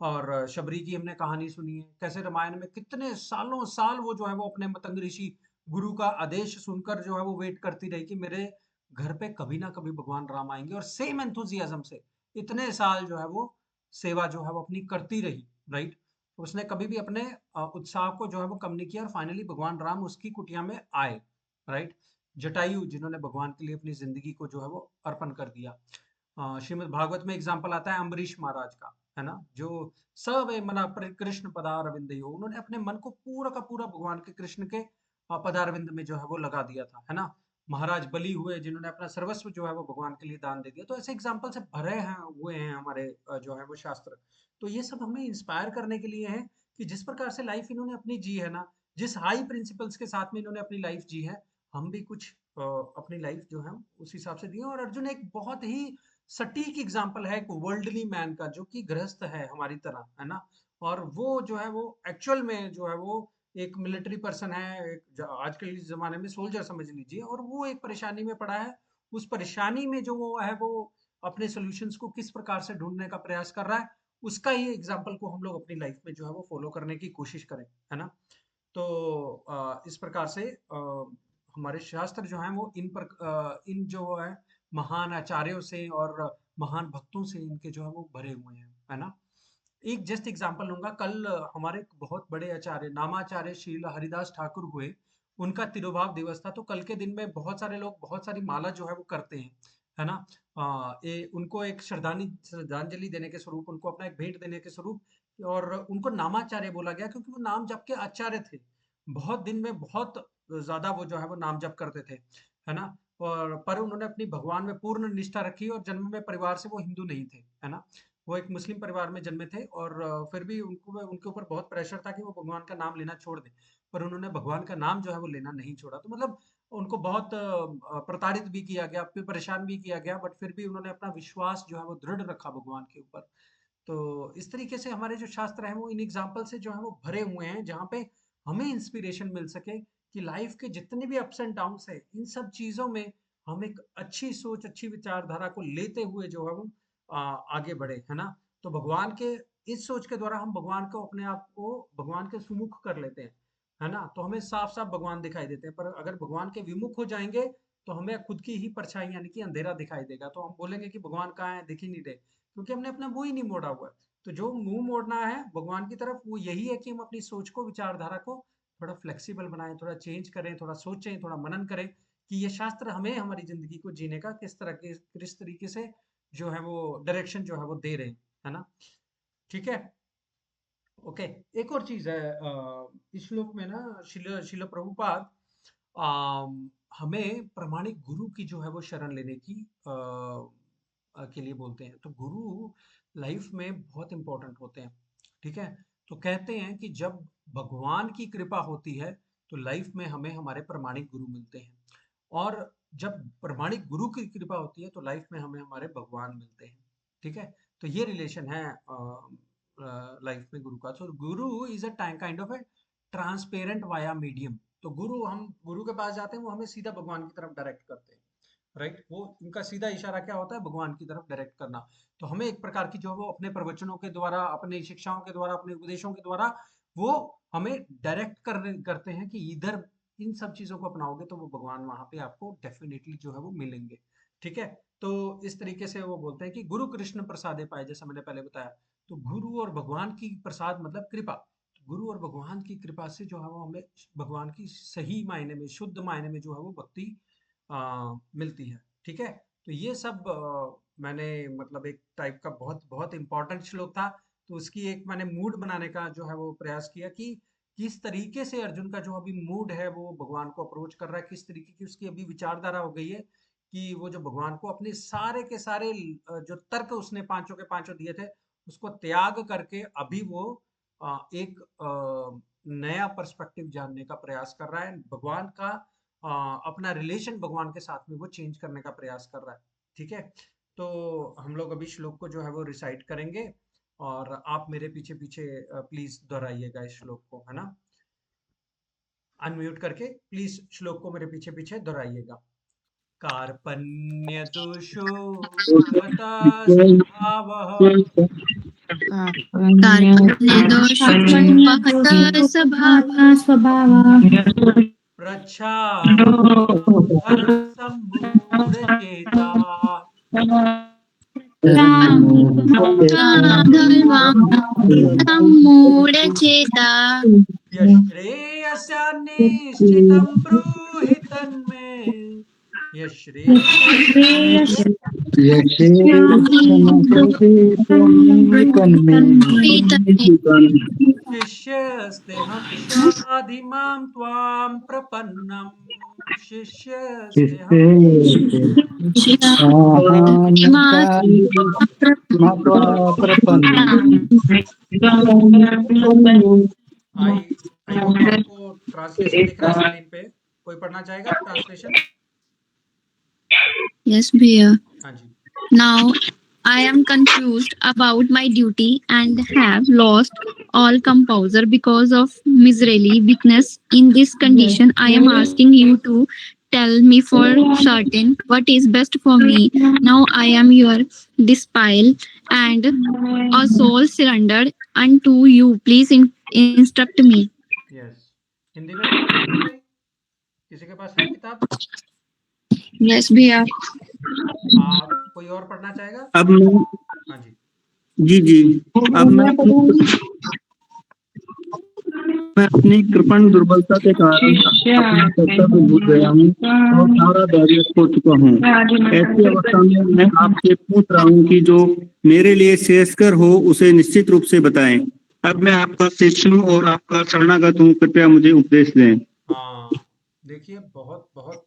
और शबरी की हमने कहानी सुनी है, कैसे रामायण में कितने सालों साल वो जो है वो अपने मतंग ऋषि गुरु का आदेश सुनकर जो है वो वेट करती रही कि मेरे घर पे कभी ना कभी भगवान राम आएंगे, और सेम एंथुजियाज्म से इतने साल जो है वो सेवा जो है वो अपनी करती रही, राइट। उसने कभी भी अपने उत्साह को जो है वो कम नहीं किया, और फाइनली भगवान राम उसकी कुटिया में आए, राइट। जटायु जिन्होंने भगवान के लिए अपनी जिंदगी को जो है वो अर्पण कर दिया। श्रीमद् भागवत में एग्जाम्पल आता है अम्बरीश महाराज का, है ना, जो सब मना कृष्ण पदार विंदयो, उन्होंने अपने मन को पूरा का पूरा भगवान के कृष्ण के पदारविंद में जो है वो लगा दिया था, है ना। महाराज बलि हुए जिन्होंने अपना सर्वस्व जो है वो भगवान के लिए दान दे दिया। तो ऐसे एग्जाम्पल से भरे हैं हुए हैं हमारे जो है वो शास्त्र। तो ये सब हमें इंस्पायर करने के लिए है कि जिस प्रकार से लाइफ इन्होंने अपनी जी है ना, जिस हाई प्रिंसिपल्स के साथ में इन्होंने अपनी लाइफ जी है, हम भी कुछ अपनी लाइफ जो है उस हिसाब से दी है। और अर्जुन एक बहुत ही सटीक एग्जाम्पल है एक वर्ल्डली मैन का, जो कि गृहस्थ है हमारी तरह, है ना। और वो जो है वो एक्चुअल में जो है वो एक मिलिट्री पर्सन है, एक आजकल के ज़माने में सोल्जर समझ लीजिए, और वो एक परेशानी में पड़ा है। उस परेशानी में जो वो है वो अपने सॉल्यूशंस को किस प्रकार से ढूँढने का प्रयास कर रहा है, उसका ही एग्ज़ाम्पल को हम लोग अपनी लाइफ में जो है वो फ़ॉलो करने की कोशिश करें, है ना? तो इस प्रकार से हमारे शास्त्र जो हैं वो इन जो है महान आचार्यों से और महान भक्तों से इनके जो है वो भरे हुए हैं, है ना? एक जस्ट एग्जांपल लूंगा। कल हमारे एक बहुत बड़े आचार्य नामाचार्य श्रील हरिदास ठाकुर हुए, उनका तिरुभाव दिवस था। तो कल के दिन में बहुत सारे लोग बहुत सारी माला जो है वो करते हैं, है ना। उनको एक श्रद्धांजलि देने के स्वरूप, उनको अपना एक भेंट देने के स्वरूप, और उनको नामाचार्य बोला गया क्योंकि वो नाम जप के आचार्य थे। बहुत दिन में बहुत ज्यादा वो जो है वो नाम जप करते थे, है ना। और पर उन्होंने अपनी भगवान में पूर्ण निष्ठा रखी, और जन्म में परिवार से वो हिंदू नहीं थे, है ना। वो एक मुस्लिम परिवार में जन्मे थे, और फिर भी उनको उनके ऊपर बहुत प्रेशर था कि वो भगवान का नाम लेना छोड़ दें। पर उन्होंने भगवान का नाम जो है वो लेना नहीं छोड़ा। तो मतलब उनको बहुत प्रताड़ित भी किया गया, फिर परेशान भी किया गया, बट फिर भी उन्होंने अपना विश्वास जो है वो दृढ़ रखा भगवान के ऊपर। तो इस तरीके से हमारे जो शास्त्र हैं वो इन एग्जाम्पल से जो है वो भरे हुए हैं, जहाँ पे हमें इंस्पिरेशन मिल सके कि लाइफ के जितने भी अप्स एंड डाउन्स है, इन सब चीज़ों में हम एक अच्छी सोच, अच्छी विचारधारा को लेते हुए जो है वो आगे बढ़े, है ना। तो भगवान के इस सोच के द्वारा हम भगवान को, अपने आप को भगवान के सुमुख कर लेते हैं, है ना। तो हमें साफ साफ भगवान दिखाई देते हैं। पर अगर भगवान के विमुख हो जाएंगे तो हमें खुद की ही परछाई यानी कि अंधेरा दिखाई देगा। तो हम बोलेंगे कि भगवान कहाँ है, दिख ही नहीं रहे, क्योंकि हमने अपना मुंह ही नहीं मोड़ा हुआ है। तो जो मुंह मोड़ना है भगवान की तरफ, वो यही है कि हम अपनी सोच को, विचारधारा को थोड़ा फ्लेक्सिबल बनाएं, थोड़ा चेंज करें, थोड़ा सोचें, थोड़ा मनन करें कि ये शास्त्र हमें हमारी जिंदगी को जीने का किस तरीके से जो है वो डायरेक्शन जो है वो दे रहे हैं, है ना। ठीक है, ओके। एक और चीज है, इस श्लोक में ना शिल शिल प्रभुपाद हमें प्रमाणिक गुरु की जो है वो शरण लेने की के लिए बोलते हैं। तो गुरु लाइफ में बहुत इंपॉर्टेंट होते हैं, ठीक है। तो कहते हैं कि जब भगवान की कृपा होती है तो लाइफ में हमें हमारे प्रमाणिक गुरु मिलते हैं, और जब प्रमाणिक गुरु की कृपा होती है तो लाइफ में हमें हमारे भगवान मिलते हैं, ठीक है। तो ये रिलेशन है लाइफ में गुरु का। तो गुरु is a kind of A transparent via medium. तो गुरु, हम गुरु के पास जाते हैं, वो हमें सीधा भगवान की तरफ डायरेक्ट करते हैं, राइट। वो उनका सीधा इशारा क्या होता है, भगवान की तरफ डायरेक्ट करना। तो हमें एक प्रकार की जो वो अपने प्रवचनों के द्वारा, अपनी शिक्षाओं के द्वारा, अपने उपदेशों के द्वारा वो हमें डायरेक्ट करते हैं कि इधर इन सब चीजों को अपनाओगे तो वो भगवान वहां पे आपको डेफिनेटली जो है वो मिलेंगे, ठीक है। तो इस तरीके से वो बोलते हैं कि गुरु कृष्ण प्रसादे पाए, जैसा मैंने पहले बताया। तो गुरु और भगवान की प्रसाद मतलब कृपा। तो गुरु और भगवान की कृपा से जो है वो हमें भगवान की सही मायने में, शुद्ध मायने में जो है वो भक्ति मिलती है, ठीक है। तो ये सब मैंने मतलब एक टाइप का बहुत बहुत इंपॉर्टेंट श्लोक था। तो उसकी एक मैंने मूड बनाने का जो है वो प्रयास किया कि किस तरीके से अर्जुन का जो अभी मूड है वो भगवान को अप्रोच कर रहा है, किस तरीके की उसकी अभी विचारधारा हो गई है कि वो जो भगवान को अपने सारे के सारे जो तर्क उसने पांचों के पांचों दिए थे उसको त्याग करके अभी वो एक नया पर्सपेक्टिव जानने का प्रयास कर रहा है। भगवान का अपना रिलेशन भगवान के साथ में वो चेंज करने का प्रयास कर रहा है, ठीक है। तो हम लोग अभी श्लोक को जो है वो रिसाइट करेंगे, और आप मेरे पीछे पीछे प्लीज दोहराइएगा इस श्लोक को, है ना। अनम्यूट करके प्लीज श्लोक को मेरे पीछे पीछे दोहराइएगा। कार्पण्य दोषो स्वभावः प्रच्छादनसम्मूढचेता यश्रेयस्यानिश्चितं ब्रूहि तन्मे, शिष्यस्तेऽहं शाधि मां त्वां प्रपन्नं शिष्यस्तेऽहं आई आई होप आपको ट्रांसलेशन दिख रहा है स्क्रीन पे। कोई पढ़ना चाहेगा ट्रांसलेशन? Yes, भैया. हाँ जी। Now I am confused about my duty and have lost all composure because of miserly weakness. In this condition, I am asking you to tell me for certain what is best for me. Now I am your disciple and a soul surrendered unto you. Please instruct me. Yes, Hindi में पढ़ सकते हैं कोई? किसी के पास है किताब? Yes, भैया. कोई और पढ़ना चाहेगा? अब मैं हाँ जी। जी अब मैं अपनी कृपण दुर्बलता के कारण अपना कर्तव्य भूल गया हूँ और सारा धैर्य खो चुका हूँ। ऐसी अवस्था में मैं आपसे पूछ रहा हूँ कि जो मेरे लिए श्रेयस्कर हो उसे निश्चित रूप से बताएं। अब मैं आपका शिष्य हूँ और आपका शरणागत हूँ, कृपया मुझे उपदेश दें। हाँ, देखिए बहुत बहुत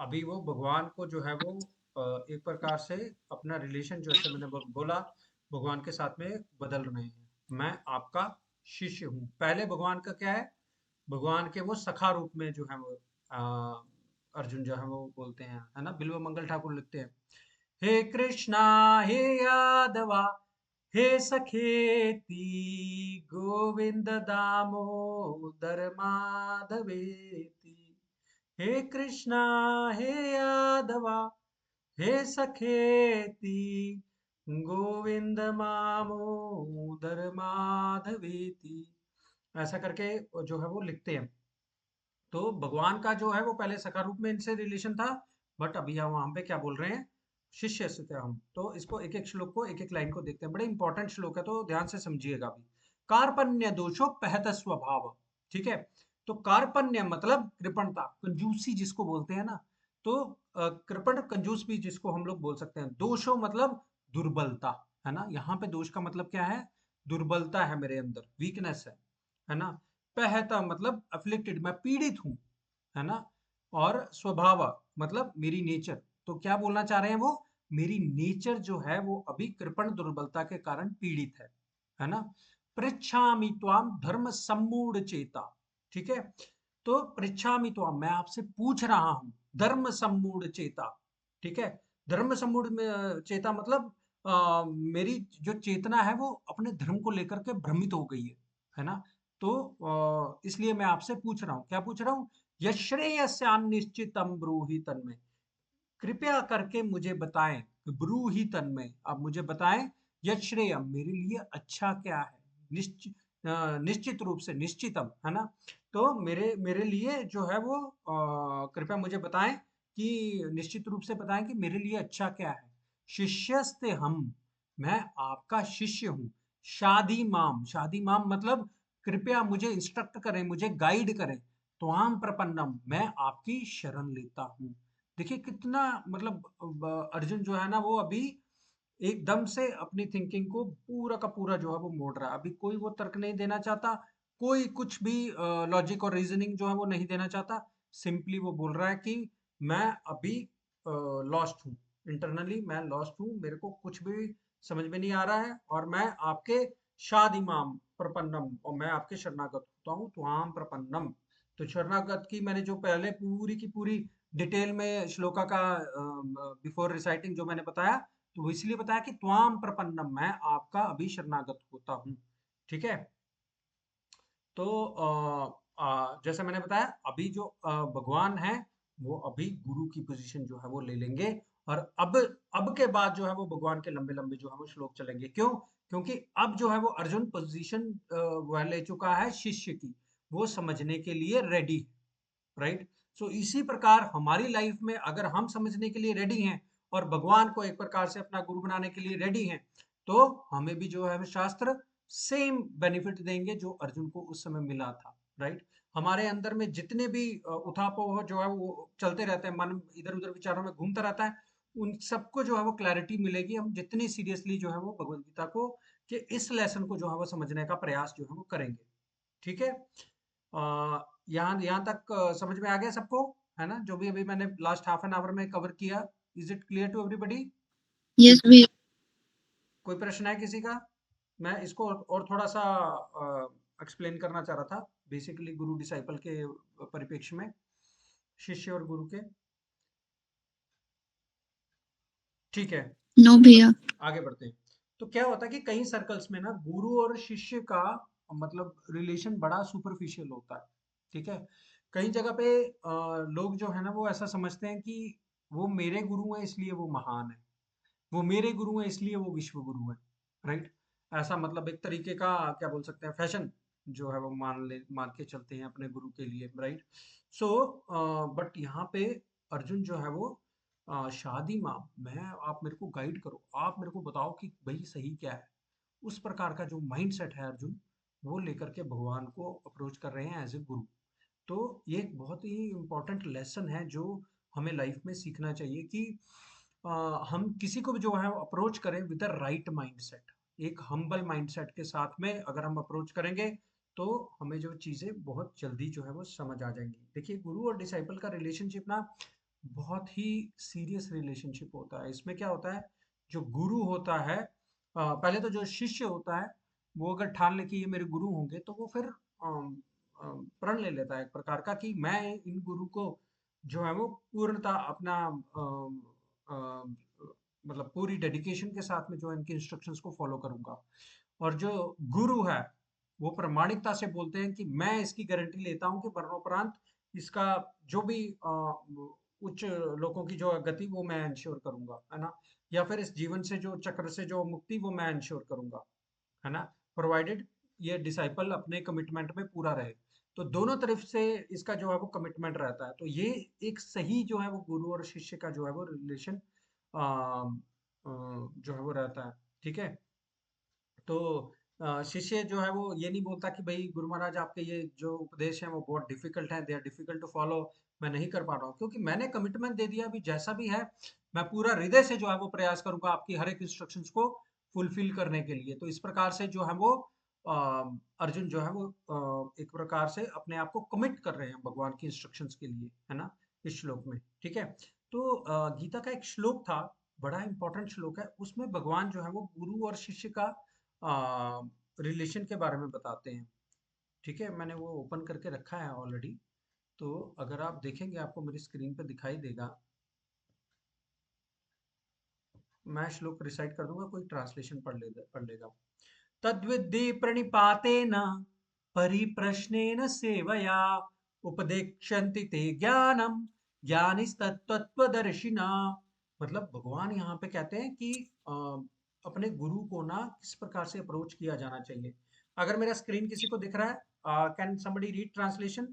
अभी वो भगवान को जो है वो एक प्रकार से अपना रिलेशन जैसे मैंने बोला भगवान के साथ में बदल रहे हैं। मैं आपका शिष्य हूँ। पहले भगवान का क्या है? भगवान के वो सखा रूप में जो है वो अर्जुन जो है वो बोलते हैं, है ना? बिल्व मंगल ठाकुर लिखते हैं, हे कृष्णा हे यादवा हे सखेती गोविंद दामोदर माधवेती। हे कृष्णा हे यादवा हे सखेती गोविंद मामोदर माधवेती। ऐसा करके जो है वो लिखते हैं। तो भगवान का जो है वो पहले सखा रूप में इनसे रिलेशन था, बट अभी हम वहां पे क्या बोल रहे हैं? शिष्य से थे हम। तो इसको एक एक श्लोक को एक एक लाइन को देखते हैं। बड़े इंपॉर्टेंट श्लोक है तो ध्यान से समझिएगा अभी। कार्पण्य दोषो पहत स्वभाव, ठीक है? तो कार्पण्य मतलब कृपणता, कंजूसी जिसको बोलते हैं ना। तो कृपण कंजूस भी जिसको हम लोग बोल सकते हैं। दोषो मतलब दुर्बलता, है ना? यहाँ पे दोष का मतलब क्या है? दुर्बलता है मेरे अंदर, वीकनेस है ना? पहता मतलब अफ्लिक्टेड, मैं पीड़ित हूं, है ना? और स्वभाव मतलब मेरी नेचर। तो क्या बोलना चाह रहे हैं वो? मेरी नेचर जो है वो अभी कृपण दुर्बलता के कारण पीड़ित है ना? पृच्छामि त्वाम धर्म सम्मूढ़ चेता, ठीक है? तो पृच्छामि त्वाम, मैं आपसे पूछ रहा हूं, धर्म सम्मूढ़ चेता, ठीक है? धर्म सम्मूढ़ चेता मतलब मेरी जो चेतना है वो अपने धर्म को लेकर के भ्रमित हो गई है ना? तो इसलिए मैं आपसे पूछ रहा हूँ, क्या पूछ रहा हूँ? यश्रेयस्यान निश्चितम ब्रूहि तन्मे, कृपया करके मुझे बताएं, ब्रूहि तन्मे, आप मुझे बताएं, यश्रेय मेरे लिए अच्छा क्या है? निश्चित निश्चित रूप से, निश्चितम, है ना? तो मेरे मेरे लिए जो है वो कृपया मुझे बताएं कि निश्चित रूप से बताएं कि मेरे लिए अच्छा क्या है? शिष्यस्ते हम, मैं आपका शिष्य हूँ। शादी माम, शादी माम मतलब कृपया मुझे इंस्ट्रक्ट करें, मुझे गाइड करें। त्वाम प्रपन्नम, मैं आपकी शरण लेता हूँ। देखिए कितना मतलब अर्जुन जो है ना वो अभी एकदम से अपनी थिंकिंग को पूरा का पूरा जो है वो मोड़ रहा है। अभी कोई वो तर्क नहीं देना चाहता, कोई कुछ भी लॉजिक और रीजनिंग जो है वो नहीं देना चाहता। सिंपली वो बोल रहा है कि मैं अभी लॉस्ट हूँ, इंटरनली मैं लॉस्ट हूँ, मेरे को कुछ भी समझ में नहीं आ रहा है और मैं आपके शाद इमाम प्रपन्नम, और मैं आपके शरणागत होता हूँ। तो आम प्रपन्नम, तो शरणागत की मैंने जो पहले पूरी की पूरी डिटेल में श्लोका का बिफोर रिसाइटिंग जो मैंने बताया, तो वो इसलिए बताया कि त्वाम प्रपन्नम, मैं आपका अभी शरणागत होता हूँ, ठीक है? तो जैसे मैंने बताया अभी जो भगवान है वो अभी गुरु की पोजीशन जो है वो ले लेंगे। और अब के बाद जो है वो भगवान के लंबे लंबे जो है वो श्लोक चलेंगे। क्यों? क्योंकि अब जो है वो अर्जुन पोजीशन वह ले चुका है शिष्य की, वो समझने के लिए रेडी, राइट? सो इसी प्रकार हमारी लाइफ में अगर हम समझने के लिए रेडी हैं और भगवान को एक प्रकार से अपना गुरु बनाने के लिए रेडी हैं, तो हमें भी जो है शास्त्र सेम बेनिफिट देंगे जो अर्जुन को उस समय मिला था, राइट? हमारे अंदर में जितने भी उठापोह जो है वो चलते रहते हैं, मन इधर उधर विचारों में घूमता रहता है, उन सबको जो है वो क्लैरिटी मिलेगी हम जितनी सीरियसली जो है वो भगवत गीता को कि इस लेसन को जो है वो समझने का प्रयास जो है वो करेंगे। ठीक है, यहाँ यहाँ तक समझ में आ गया सबको, है ना, जो भी अभी मैंने लास्ट हाफ एन आवर में कवर किया। Is it clear to everybody? Yes, we कोई प्रश्न है किसी का? मैं इसको और थोड़ा सा एक्सप्लेन करना चाह रहा था, बेसिकली गुरु डिसाइपल के परिप्रेक्ष्य में, शिष्य और गुरु के। ठीक है, no भैया। आगे बढ़ते हैं। तो क्या होता है कि कई सर्कल्स में ना गुरु और शिष्य का मतलब रिलेशन बड़ा सुपरफिशियल होता है। ठीक है, कई जगह पे लोग जो है ना वो ऐसा समझते हैं कि वो मेरे गुरु हैं इसलिए वो महान है, वो मेरे गुरु हैं इसलिए वो विश्व गुरु है, राइट? ऐसा मतलब एक तरीके का क्या बोल सकते हैं, फैशन जो है वो मान के चलते हैं अपने गुरु के लिए, राइट? सो बट यहाँ पे अर्जुन जो है वो शादी माँ, मैं, आप मेरे को गाइड करो, आप मेरे को बताओ कि भाई सही क्या है, उस प्रकार का जो माइंड सेट है अर्जुन वो लेकर के भगवान को अप्रोच कर रहे हैं एज ए गुरु। तो ये एक बहुत ही इम्पोर्टेंट लेसन है जो हमें लाइफ में सीखना चाहिए कि हम किसी को भी जो है अप्रोच करें विद द राइट माइंडसेट, एक हम्बल माइंडसेट के साथ में अगर हम अप्रोच करेंगे तो हमें जो चीज़ें बहुत जल्दी जो है वो समझ आ जाएंगी। देखिए, गुरु और डिसाइपल का रिलेशनशिप ना बहुत ही सीरियस रिलेशनशिप होता है। इसमें क्या होता है, जो गुरु होता है, पहले तो जो शिष्य होता है वो अगर ठान ले कि ये मेरे गुरु होंगे तो वो फिर प्रण ले लेता है एक प्रकार का कि मैं इन गुरु को जो है वो पूर्णता अपना मतलब पूरी डेडिकेशन के साथ में जो है इनके इंस्ट्रक्शंस को फॉलो करूंगा। और जो गुरु है वो प्रामाणिकता से बोलते हैं कि मैं इसकी गारंटी लेता हूं कि मरणोपरांत इसका जो भी उच्च लोगों की जो गति वो मैं इंश्योर करूंगा, है ना, या फिर इस जीवन से जो चक्र से जो मुक्ति वो मैं इंश्योर करूंगा, है ना, प्रोवाइडेड ये डिसाइपल अपने कमिटमेंट में पूरा रहे। तो दोनों तरफ से इसका जो है वो कमिटमेंट रहता है। तो ये एक सही जो है वो गुरु और शिष्य का जो है वो रिलेशन जो है वो रहता है। ठीक है, तो शिष्य जो है वो ये नहीं बोलता कि भाई गुरु महाराज आपके ये जो उपदेश हैं वो बहुत डिफिकल्ट हैं, they are difficult to follow, मैं नहीं कर पा रहा हूँ, क्योंकि मैंने कमिटमेंट दे दिया, अभी जैसा भी है मैं पूरा हृदय से जो है वो प्रयास करूंगा आपकी हर एक इंस्ट्रक्शंस को फुलफिल करने के लिए। तो इस प्रकार से जो है वो अ, अर्जुन जो है वो एक प्रकार से अपने आप को कमिट कर रहे हैं भगवान की इंस्ट्रक्शंस के लिए, है ना, इस श्लोक में। ठीक है, तो गीता का एक श्लोक था, बड़ा इंपॉर्टेंट श्लोक है, उसमें भगवान जो है वो गुरु और शिष्य का रिलेशन के बारे में बताते हैं। ठीक है, मैंने वो ओपन करके रखा है ऑलरेडी, तो अगर आप देखेंगे आपको मेरी स्क्रीन पे दिखाई देगा। मैं श्लोक रिसाइट कर दूंगा, कोई ट्रांसलेशन पढ़ लेगा। तद्विद्धि प्रणिपातेन परिप्रश्नेन सेवया उपदेक्षन्ति ते ज्ञानम ज्ञानिस्तत्त्वदर्शिना। मतलब भगवान यहाँ पे कहते हैं कि अपने गुरु को ना किस प्रकार से अप्रोच किया जाना चाहिए। अगर मेरा स्क्रीन किसी को दिख रहा है, can somebody read translation?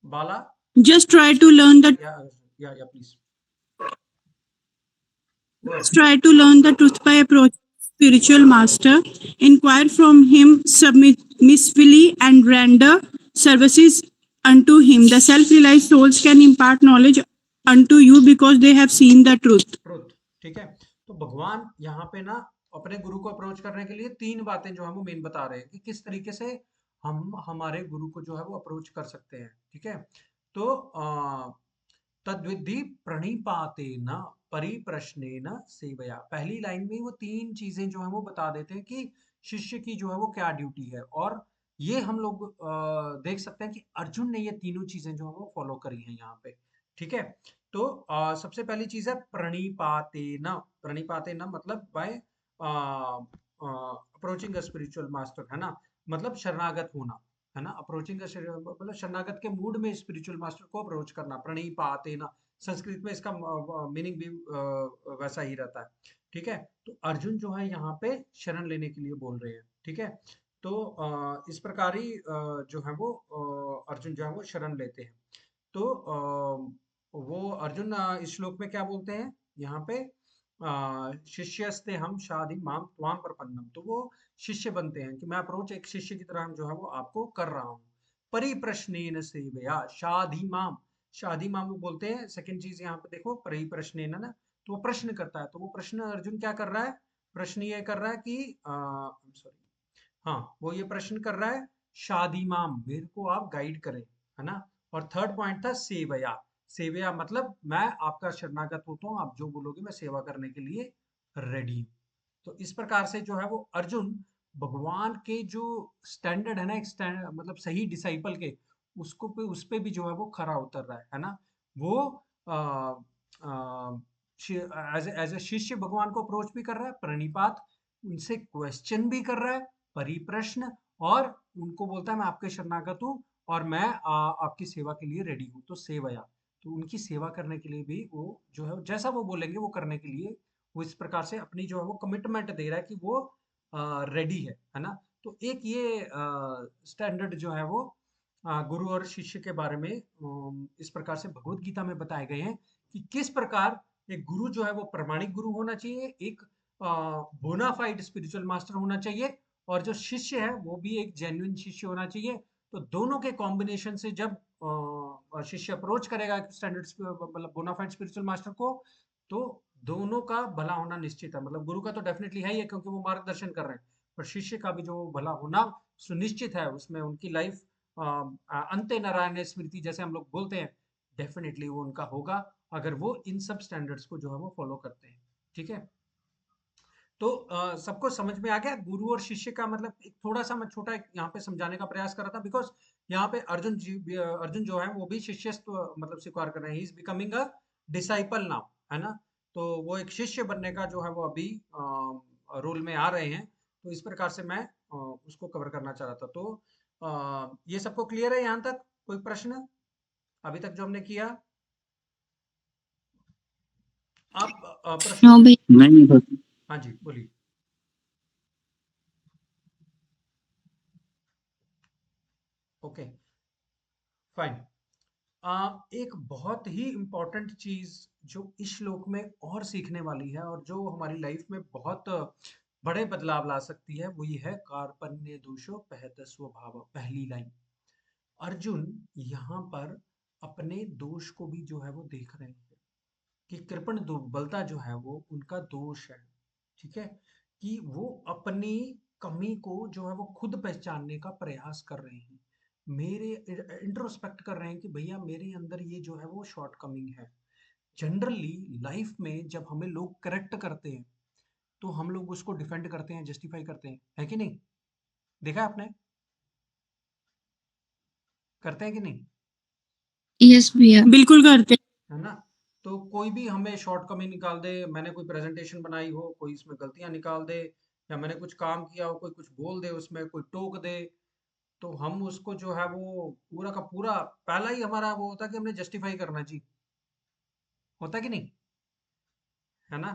Bala? Just try to learn the या please just try to learn the truth by approaching spiritual master. Inquire from him submissively and render services unto him. The self-realized souls can impart knowledge unto you because they have seen the truth. Truth. ठीक है, तो भगवान यहाँ पे ना अपने गुरु को approach करने के लिए तीन बातें जो है वो मेन बता रहे हैं कि किस तरीके से हम हमारे गुरु को जो है वो अप्रोच कर सकते हैं। ठीक है, तो तद्विद्धि प्रणिपातेन परिप्रश्नेन सेवया, पहली लाइन में वो तीन चीजें जो है वो बता देते हैं कि शिष्य की जो है वो क्या ड्यूटी है। और ये हम लोग देख सकते हैं कि अर्जुन ने ये तीनों चीजें जो है वो फॉलो करी हैं यहाँ पे। ठीक है, तो सबसे पहली चीज है प्रणिपातेन। प्रणिपातेन मतलब by approaching a spiritual master, है ना, मतलब शरणागत होना, है ना, अप्रोचिंग मतलब शरणागत के मूड में स्पिरिचुअल मास्टर को अप्रोच करना। प्रणिपातेन संस्कृत में इसका मीनिंग भी वैसा ही रहता है। ठीक है, तो अर्जुन जो है यहाँ पे शरण लेने के लिए बोल रहे हैं। ठीक है, तो इस प्रकार ही जो है वो अर्जुन जो है वो शरण लेते हैं। तो वो अर्जुन इस श्लोक में क्या बोलते हैं यहाँ पे, शिष्यस्ते हम शादी माम त्वाम प्रपन्नम, तो वो शिष्य बनते हैं कि मैं अप्रोच एक शिष्य की तरह जो है वो आपको कर रहा हूँ। परिप्रश्नेन सेवया शादी माम, शादी माम वो बोलते हैं। सेकंड चीज यहाँ पे देखो, परिप्रश्नेन ना, तो वो प्रश्न करता है, तो वो प्रश्न अर्जुन क्या कर रहा है, प्रश्न ये कर रहा है कि सॉरी, हाँ वो ये प्रश्न कर रहा है, शादी माम मेरे को आप गाइड करें, है ना। और थर्ड पॉइंट था सेवया। सेवया मतलब मैं आपका शरणागत होता हूँ, आप जो बोलोगे मैं सेवा करने के लिए रेडी हूँ। तो इस प्रकार से जो है वो अर्जुन भगवान के जो स्टैंडर्ड है ना, एक मतलब सही डिसाइपल के, उसको पे उस पे भी जो है वो खरा उतर रहा है ना। वो एज ए शिष्य भगवान को अप्रोच भी कर रहा है, प्रणिपात उनसे क्वेश्चन भी कर रहा है, परिप्रश्न, और उनको बोलता है मैं आपके शरणागत हूँ और मैं आपकी सेवा के लिए रेडी हूँ। तो सेवया, तो उनकी सेवा करने के लिए भी वो जो है जैसा वो बोलेंगे वो करने के लिए वो इस प्रकार से अपनी जो है वो कमिटमेंट दे रहा है कि वो रेडी है ना। तो एक ये स्टैंडर्ड जो है वो गुरु और शिष्य के बारे में इस प्रकार से भगवत गीता में बताए गए हैं कि किस प्रकार एक गुरु जो है वो प्रामाणिक गुरु होना चाहिए, एक बोनाफाइड स्पिरिचुअल मास्टर होना चाहिए, और जो शिष्य है वो भी एक जेन्युइन शिष्य होना चाहिए। तो दोनों के कॉम्बिनेशन से जब शिष्य अप्रोच करेगा स्टैंडर्ड मतलब बोनाफाइड स्पिरिचुअल मास्टर को, तो दोनों का भला होना निश्चित है। मतलब गुरु का तो डेफिनेटली है ही है क्योंकि वो मार्गदर्शन कर रहे हैं, पर शिष्य का भी जो भला होना सुनिश्चित है, उसमें उनकी लाइफ अंते नारायण स्मृति जैसे हम लोग बोलते हैं, डेफिनेटली वो उनका होगा अगर वो इन सब स्टैंडर्ड्स को जो है वो फॉलो करते हैं। ठीक है, तो सबको समझ में आ गया गुरु और शिष्य का मतलब। एक थोड़ा सा मैं छोटा यहाँ पे समझाने का प्रयास कर रहा था, बिकॉज यहाँ पे अर्जुन जो है वो भी शिष्यत्व मतलब स्वीकार कर रहे हैं, he is becoming a disciple now, है ना। तो वो एक शिष्य बनने का जो है वो अभी रोल में आ रहे हैं। तो इस प्रकार से मैं उसको कवर करना चाह रहा था। तो ये सबको क्लियर है यहाँ तक? कोई प्रश्न अभी तक जो हमने किया? आप प्रश्नों No, के, भैया। नहीं बस हाँ जी बोलिए। Okay, fine. एक बहुत ही इम्पोर्टेंट चीज जो इस श्लोक में और सीखने वाली है और जो हमारी लाइफ में बहुत बड़े बदलाव ला सकती है, वो ये है कार्पण्य दोषो पहत स्वभाव। पहली लाइन, अर्जुन यहाँ पर अपने दोष को भी जो है वो देख रहे हैं कि कृपण दुर्बलता जो है वो उनका दोष है। ठीक है, कि वो अपनी कमी को जो है वो खुद पहचानने का प्रयास कर रहे हैं, मेरे इंट्रोस्पेक्ट कर रहे हैं कि भैया मेरे अंदर ये जो है वो शॉर्ट कमिंग है। जनरली लाइफ में जब हमें लोग करेक्ट करते हैं तो हम लोग उसको डिफेंड करते हैं, जस्टिफाई करते हैं, है कि नहीं? देखा है आपने? करते हैं कि नहीं? Yes, भैया। बिल्कुल करते है ना। तो कोई भी हमें शॉर्ट कमी निकाल दे, मैंने कोई प्रेजेंटेशन बनाई हो कोई इसमें गलतियां निकाल दे, या मैंने कुछ काम किया हो कोई कुछ बोल दे उसमें, कोई टोक दे, तो हम उसको जो है वो पूरा का पूरा पहला ही हमारा वो होता है कि हमने जस्टिफाई करना चाहिए, होता है कि नहीं? है ना।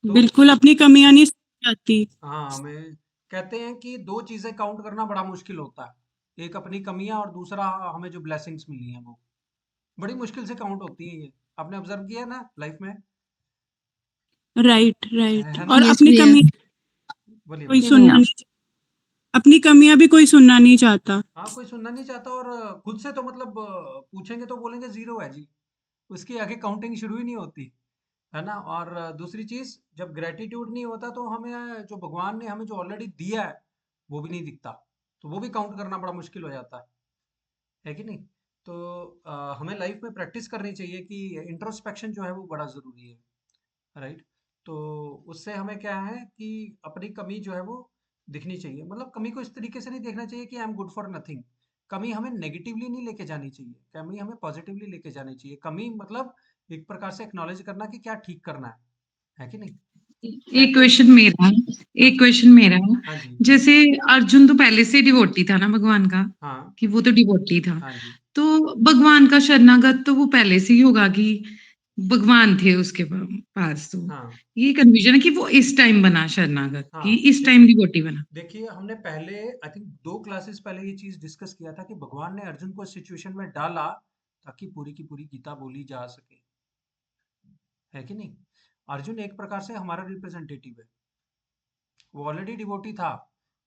तो बिल्कुल अपनी कमियां नहीं समझ आती। हाँ, हमें कहते हैं कि दो चीजें काउंट करना बड़ा मुश्किल होता है, एक अपनी कमियां और दूसरा हमें जो ब्लेसिंग्स मिली हैं वो बड़ी मुश्किल से काउंट होती है। ये आपने ऑब्जर्व किया है ना लाइफ में? Right right. है ना। और Yes, अपनी भैया। कमी बोलिए कोई बोलिए। सुनना नहीं, अपनी कमियां भी कोई सुनना नहीं चाहता। हाँ, कोई सुनना नहीं चाहता, और खुद से तो मतलब पूछेंगे तो बोलेंगे जीरो है जी, उसके आगे काउंटिंग शुरू ही नहीं होती, है ना। और दूसरी चीज, जब ग्रेटिट्यूड नहीं होता तो हमें जो भगवान ने हमें जो ऑलरेडी दिया है वो भी नहीं दिखता, तो वो भी काउंट करना बड़ा मुश्किल हो जाता है कि नहीं? तो हमें लाइफ में प्रैक्टिस करनी चाहिए कि इंट्रोस्पेक्शन जो है वो बड़ा जरूरी है, राइट। तो उससे हमें क्या है कि अपनी कमी जो है वो दिखनी चाहिए, मतलब कमी को इस तरीके से नहीं देखना चाहिए कि I am good for nothing. कमी हमें नेगेटिवली नहीं लेके जानी चाहिए, कमी हमें पॉजिटिवली लेके जानी चाहिए। कमी मतलब एक प्रकार से एक्नॉलेज करना कि क्या ठीक करना है कि नहीं? एक कहते हैं। क्वेश्चन मेरा है, हाँ एक क्वेश्चन मेरा है। हाँ जी। जैसे अर्जुन तो पहले से डिवोटी था ना भगवान का, हाँ कि वो तो डिवोटी था, हाँ जी। तो भगवान का शरणागत तो वो पहले से ही होगा कि भगवान थे उसके पास। तो हाँ ये कन्फ्यूजन है कि वो इस टाइम बना शरणागत कि हाँ इस टाइम डिवोटी बना। देखिए, हमने पहले आई थिंक 2 क्लासेस पहले ये चीज डिस्कस किया था कि भगवान ने अर्जुन को इस सिचुएशन में डाला ताकि पूरी की पूरी गीता बोली जा सके, है कि नहीं? अर्जुन एक प्रकार से हमारा रिप्रेजेंटेटिव है, वो ऑलरेडी डिवोटी था,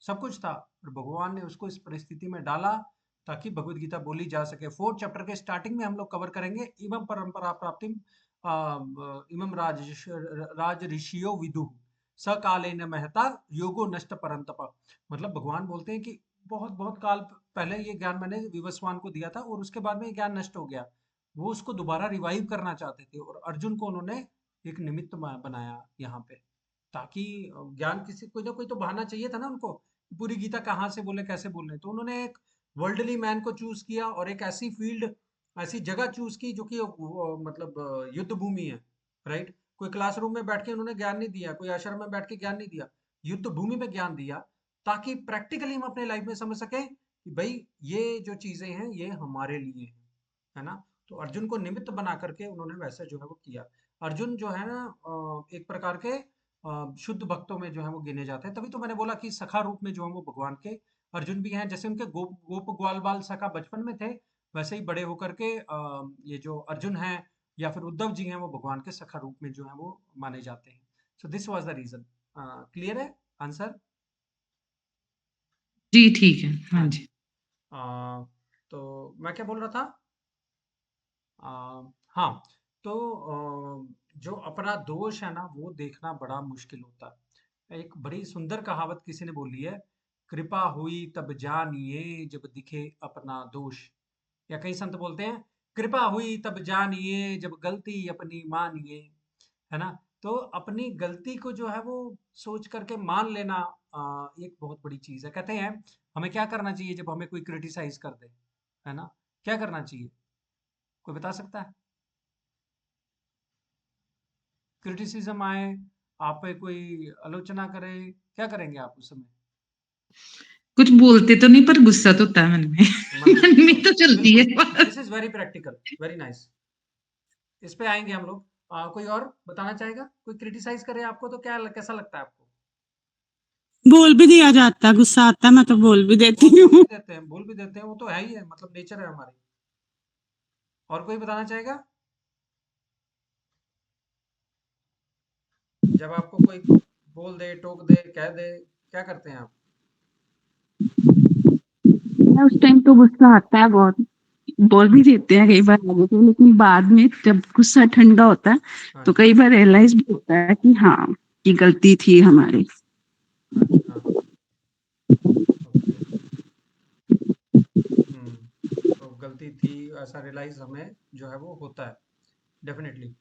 सब कुछ था, और भगवान ने उसको इस परिस्थिति में डाला ताकि भगवत गीता बोली जा सके। 4th चैप्टर के स्टार्टिंग में हम लोग कवर करेंगे, इमं परंपरा प्राप्तिम इमं राज ऋषियो विदु स कालेन महता योगो नष्ट परंतप। मतलब भगवान बोलते हैं कि बहुत बहुत काल पहले ये ज्ञान मैंने विवस्वान को दिया था और उसके बाद में ये ज्ञान नष्ट हो गया। वो उसको दोबारा रिवाइव करना चाहते थे और अर्जुन को उन्होंने एक निमित्त बनाया यहाँ पे, ताकि ज्ञान किसी कोई ना कोई तो बहाना चाहिए था ना उनको, पूरी गीता कहाँ से बोले कैसे बोलने। तो उन्होंने एक वर्ल्डली मैन को चूज किया और एक ऐसी फील्ड, ऐसी जगह चूज की जो कि मतलब युद्ध भूमि है, राइट। कोई क्लासरूम में बैठ के उन्होंने ज्ञान नहीं दिया, कोई आश्रम में बैठ के ज्ञान नहीं दिया, युद्ध भूमि में ज्ञान दिया, ताकि प्रैक्टिकली हम अपने लाइफ में समझ सकें कि भाई ये जो चीजें हैं ये हमारे लिए हैं, है ना। तो अर्जुन को निमित्त बना करके उन्होंने वैसे जो है वो किया। अर्जुन जो है ना एक प्रकार के शुद्ध भक्तों में जो है वो गिने जाते हैं। तभी तो मैंने बोला कि सखा रूप में जो है वो भगवान के अर्जुन भी हैं। जैसे उनके गोप ग्वाल बाल सखा बचपन में थे, वैसे ही बड़े होकर के ये जो अर्जुन हैं या फिर उद्धव जी हैं वो भगवान के सखा रूप में जो है वो माने जाते हैं। So this was the reason. Clear है आंसर? जी ठीक है, हाँ हाँ जी। जी। तो मैं क्या बोल रहा था? अ, हाँ, तो जो अपना दोष है ना वो देखना बड़ा मुश्किल होता है। एक बड़ी सुंदर कहावत किसी ने बोली है, कृपा हुई तब जानिए जब दिखे अपना दोष। या कई संत बोलते हैं, कृपा हुई तब जानिए जब गलती अपनी मानिए, है ना। तो अपनी गलती को जो है वो सोच करके मान लेना एक बहुत बड़ी चीज है। कहते हैं हमें क्या करना चाहिए जब हमें कोई क्रिटिसाइज कर दे, है ना, क्या करना चाहिए? कोई बता सकता है? क्रिटिसिज्म आए, आप पे कोई आलोचना करे, क्या करेंगे आप उस समय? कुछ बोलते तो नहीं, पर गुस्सा तो होता है मन में। मन में मन गुस्सा में तो होता है, चलती है बिल्कुल। बात। This is very practical, very nice. इस पे आएंगे हम लोग। कोई और बताना चाहेगा? कोई क्रिटिसाइज करे आपको तो क्या कैसा लगता है आपको? बोल भी दिया जाता है, गुस्सा आता है मैं तो बोल भी देती और बोल हूँ। भी देते हैं, बोल भी देते हैं, वो तो है ही है, मतलब नेचर है हमारी। और कोई बताना चाहेगा? जब आपको कोई बोल दे, टोक दे, कह दे, क्या करते हैं आप? उस टाइम तो गुस्सा आता है बहुत, बोल भी देते हैं कई बार आगे से, लेकिन बाद में जब गुस्सा ठंडा होता है हाँ तो जी, कई बार रियलाइज भी होता है कि हाँ, कि गलती थी हमारी। अच्छा, ओके। तो गलती थी, ऐसा रियलाइज हमें जो है वो होता है, डेफिनेटली।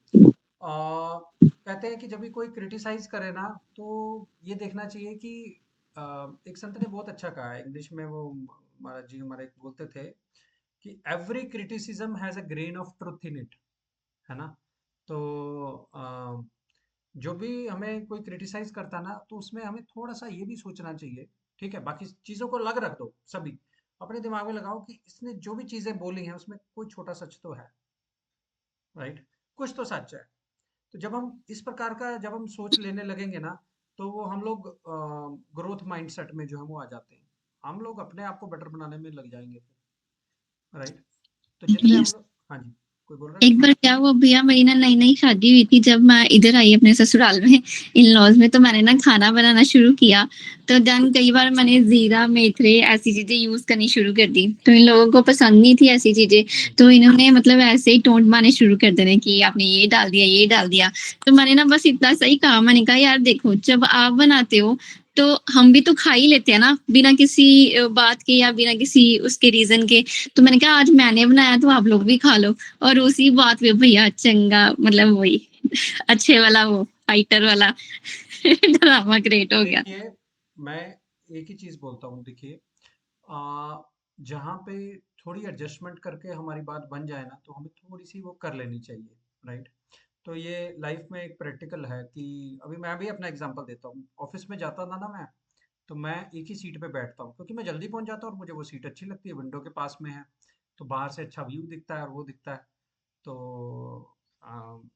कहते हैं कि जब भी कोई क्रिटिसाइज करे ना तो ये देखना चाहिए कि एक संत ने बहुत अच्छा कहा है इंग्लिश में, वो महाराज जी हमारे एक बोलते थे कि every criticism has a grain of truth in it, है ना। तो जो भी हमें कोई क्रिटिसाइज करता है ना तो उसमें हमें थोड़ा सा ये भी सोचना चाहिए, ठीक है। बाकी चीजों को अलग रख दो, सभी अपने दिमाग में लगाओ कि इसने जो भी चीजें बोली हैं उसमें कोई छोटा सच तो है, राइट, कुछ तो सच है। तो जब हम इस प्रकार का जब हम सोच लेने लगेंगे ना तो वो हम लोग ग्रोथ माइंडसेट में जो है वो आ जाते हैं, हम लोग अपने आप को बेटर बनाने में लग जाएंगे फिर, राइट। तो जितने हम लोग, हाँ जी, कोई बोल रहे थे? एक बार क्या हुआ भैया, मेरी ना नई नई शादी हुई थी, जब मैं इधर आई अपने ससुराल में, इन लॉज में, तो मैंने ना खाना बनाना शुरू किया। तो देन कई बार मैंने जीरा मेथरे ऐसी चीजें यूज करनी शुरू कर दी, तो इन लोगों को पसंद नहीं थी ऐसी चीजें। तो इन्होंने मतलब ऐसे ही टोंट मारने शुरू कर देने कि आपने ये डाल दिया, ये डाल दिया। तो मैंने ना बस इतना सही कहा, मैंने कहा यार देखो, जब आप बनाते हो तो हम भी तो खा ही लेते हैं ना, बिना किसी बात के या बिना किसी उसके रीजन के। तो मैंने कहा आज मैंने बनाया तो आप लोग भी खा लो। और उसी बात पे भैया चंगा, मतलब वही अच्छे वाला, वो फाइटर वाला ड्रामा क्रिएट हो गया। देखिए, मैं एक ही चीज बोलता हूँ, देखिए, आ, जहाँ पे थोड़ी एडजस्टमेंट करके हमारी बात बन जाए ना तो हमें थोड़ी सी वो कर लेनी चाहिए, राइट। तो ये लाइफ में एक प्रैक्टिकल है कि अभी मैं भी अपना एग्जांपल देता हूँ। ऑफिस में जाता था ना मैं, तो मैं एक ही सीट पे बैठता हूँ क्योंकि मैं जल्दी पहुंच जाता हूँ और मुझे वो सीट अच्छी लगती है, विंडो के पास में है, तो बाहर से अच्छा व्यू दिखता है और वो दिखता है। तो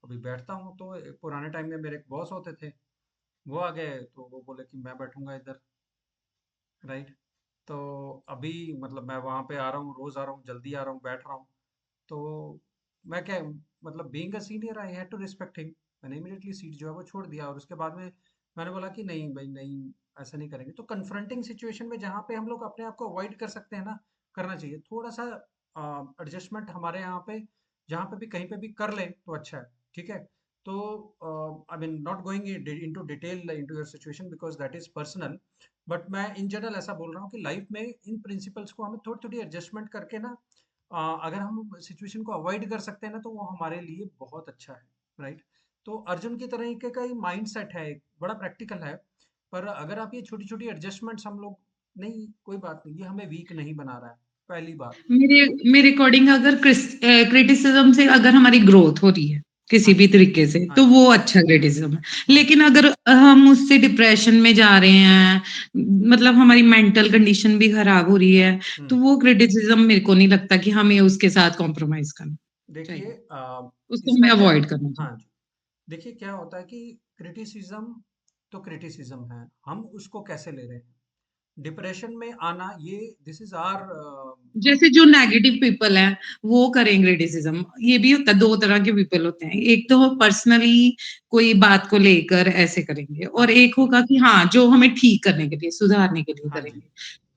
अभी बैठता हूँ तो पुराने टाइम में मेरे एक बॉस होते थे, वो आ गए तो वो बोले कि मैं बैठूंगा इधर, राइट। तो अभी मतलब मैं वहां पे आ रहा हूँ, रोज आ रहा हूँ, जल्दी आ रहा हूँ, बैठ रहा हूँ। तो मैं क्या, मतलब being a senior I had to respect him. मैंने इमीडिएटली सीट जो है वो छोड़ दिया और उसके बाद में मैंने बोला कि नहीं भाई नहीं, ऐसा नहीं करेंगे। तो कन्फ्रंटिंग सिचुएशन में जहाँ पे हम लोग अपने आप को अवॉइड कर सकते हैं ना, करना चाहिए। थोड़ा सा एडजस्टमेंट हमारे यहाँ पे जहाँ पे भी कहीं पे भी कर ले तो अच्छा है। ठीक है। तो I mean not going into detail into your situation because that is personal, but मैं इन जनरल ऐसा बोल रहा हूँ कि लाइफ में इन प्रिंसिपल्स को हमें थोड़ी थोड़ी एडजस्टमेंट करके ना, अगर हम सिचुएशन को अवॉइड कर सकते हैं ना, तो वो हमारे लिए बहुत अच्छा है, राइट। तो अर्जुन की तरह का ही माइंड सेट है, एक बड़ा प्रैक्टिकल है। पर अगर आप ये छोटी छोटी एडजस्टमेंट्स हम लोग, नहीं कोई बात नहीं, ये हमें वीक नहीं बना रहा है, पहली बात। मेरे मेरे अकॉर्डिंग अगर क्रिटिसिज्म से अगर हमारी ग्रोथ हो रही है किसी हाँ भी जी, तरीके से, हाँ तो जी, वो अच्छा क्रिटिसिज्म है। हाँ जी, लेकिन अगर हम उससे डिप्रेशन में जा रहे हैं, मतलब हमारी मेंटल कंडीशन भी खराब हो रही है, तो हम्म। वो क्रिटिसिज्म मेरे को नहीं लगता कि हमें उसके साथ कॉम्प्रोमाइज करना देखिए चाहिए। उसको इसका हमें क्या, अवॉइड करना चाहिए। हाँ जी, देखिए क्या होता है कि क्रिटिसिज्म तो क्रिटिसिज्म है, हम उसको कैसे ले रहे हैं। डिप्रेशन में आना, ये दिस इज आर, जैसे जो नेगेटिव पीपल हैं, वो करें क्रिटिसिज्म। ये भी होता है, 2 तरह के पीपल होते हैं। एक तो पर्सनली कोई बात को लेकर ऐसे करेंगे, हाँ और जी, एक होगा कि हाँ, जो हमें ठीक करने के लिए, सुधारने के लिए हाँ जी, करेंगे।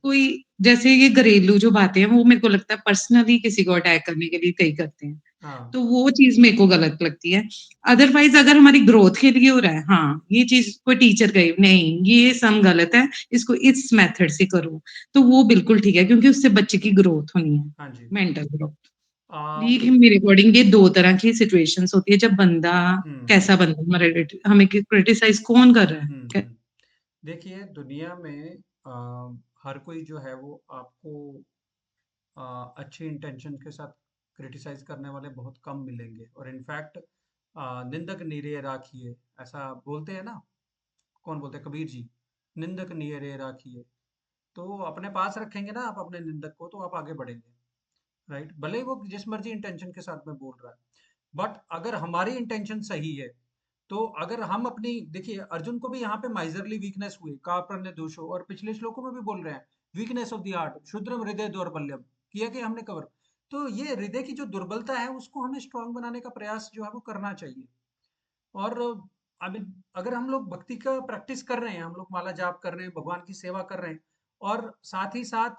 कोई जैसे ये घरेलू जो बातें हैं, वो मेरे को लगता है पर्सनली किसी को अटैक करने के लिए कई करते हैं। हाँ तो वो चीज़ मेरे को गलत लगती है। अदरवाइज़ अगर हमारी ग्रोथ के लिए हो रहा है, हाँ, ये चीज़ कोई टीचर कहे, नहीं, ये सम गलत है, इसको इस मेथड से करो, तो वो बिल्कुल ठीक है, क्योंकि उससे बच्चे की ग्रोथ होनी है, हाँ जी। Mental growth. आ, ये मेरे अकॉर्डिंग ये 2 तरह की सिचुएशंस होती है, जब बंदा हम्म। कैसा बंदा हमारे हमें क्रिटिसाइज़ कौन कर रहा है? कै हम्म। देखिए दुनिया में हर कोई जो है वो आपको अच्छी इंटेंशन के साथ क्रिटिसाइज करने वाले बहुत कम मिलेंगे, और इनफैक्ट निंदक निरे राखिए, ऐसा बोलते हैं ना। कौन बोलते हैं? कबीर जी। निंदक निरे राखिए। तो अपने पास रखेंगे ना आप अपने निंदक को, तो आप आगे बढ़ेंगे, राइट। भले ही वो जिस मर्जी इंटेंशन के साथ में बोल रहा है, बट अगर हमारी इंटेंशन सही है, तो अगर हम अपनी, देखिए अर्जुन को भी यहाँ पे माइजरली वीकनेस हुई, कार्पण्य दोषो, और पिछले श्लोकों में भी बोल रहे हैं वीकनेस ऑफ द हार्ट, क्षुद्रम हृदय दौर्बल्यम, किया कि हमने कवर। तो ये हृदय की जो दुर्बलता है उसको हमें स्ट्रांग बनाने का प्रयास जो है वो करना चाहिए। और आई मीन अगर हम लोग भक्ति का प्रैक्टिस कर रहे हैं, हम लोग माला जाप कर रहे हैं, भगवान की सेवा कर रहे हैं, और साथ ही साथ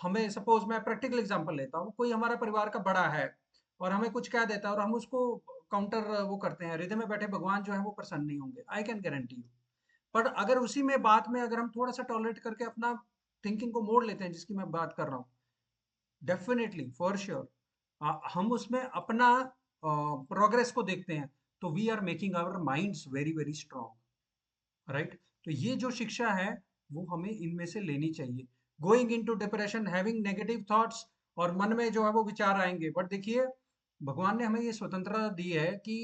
हमें, सपोज मैं प्रैक्टिकल एग्जांपल लेता हूँ, कोई हमारा परिवार का बड़ा है और हमें कुछ कह देता है और हम उसको काउंटर वो करते हैं, हृदय में बैठे भगवान जो है वो प्रसन्न नहीं होंगे, आई कैन गारंटी यू। पर अगर उसी में बात में अगर हम थोड़ा सा टॉलरेट करके अपना थिंकिंग को मोड़ लेते हैं, जिसकी मैं बात कर रहा हूँ, डेफिनेटली फॉर श्योर हम उसमें अपना प्रोग्रेस को देखते हैं, तो we are making our minds very very strong, right. तो ये जो शिक्षा है वो हमें इनमें से लेनी चाहिए। Going into depression, having negative thoughts, और मन में जो है वो विचार आएंगे, बट देखिए भगवान ने हमें ये स्वतंत्रता दी है कि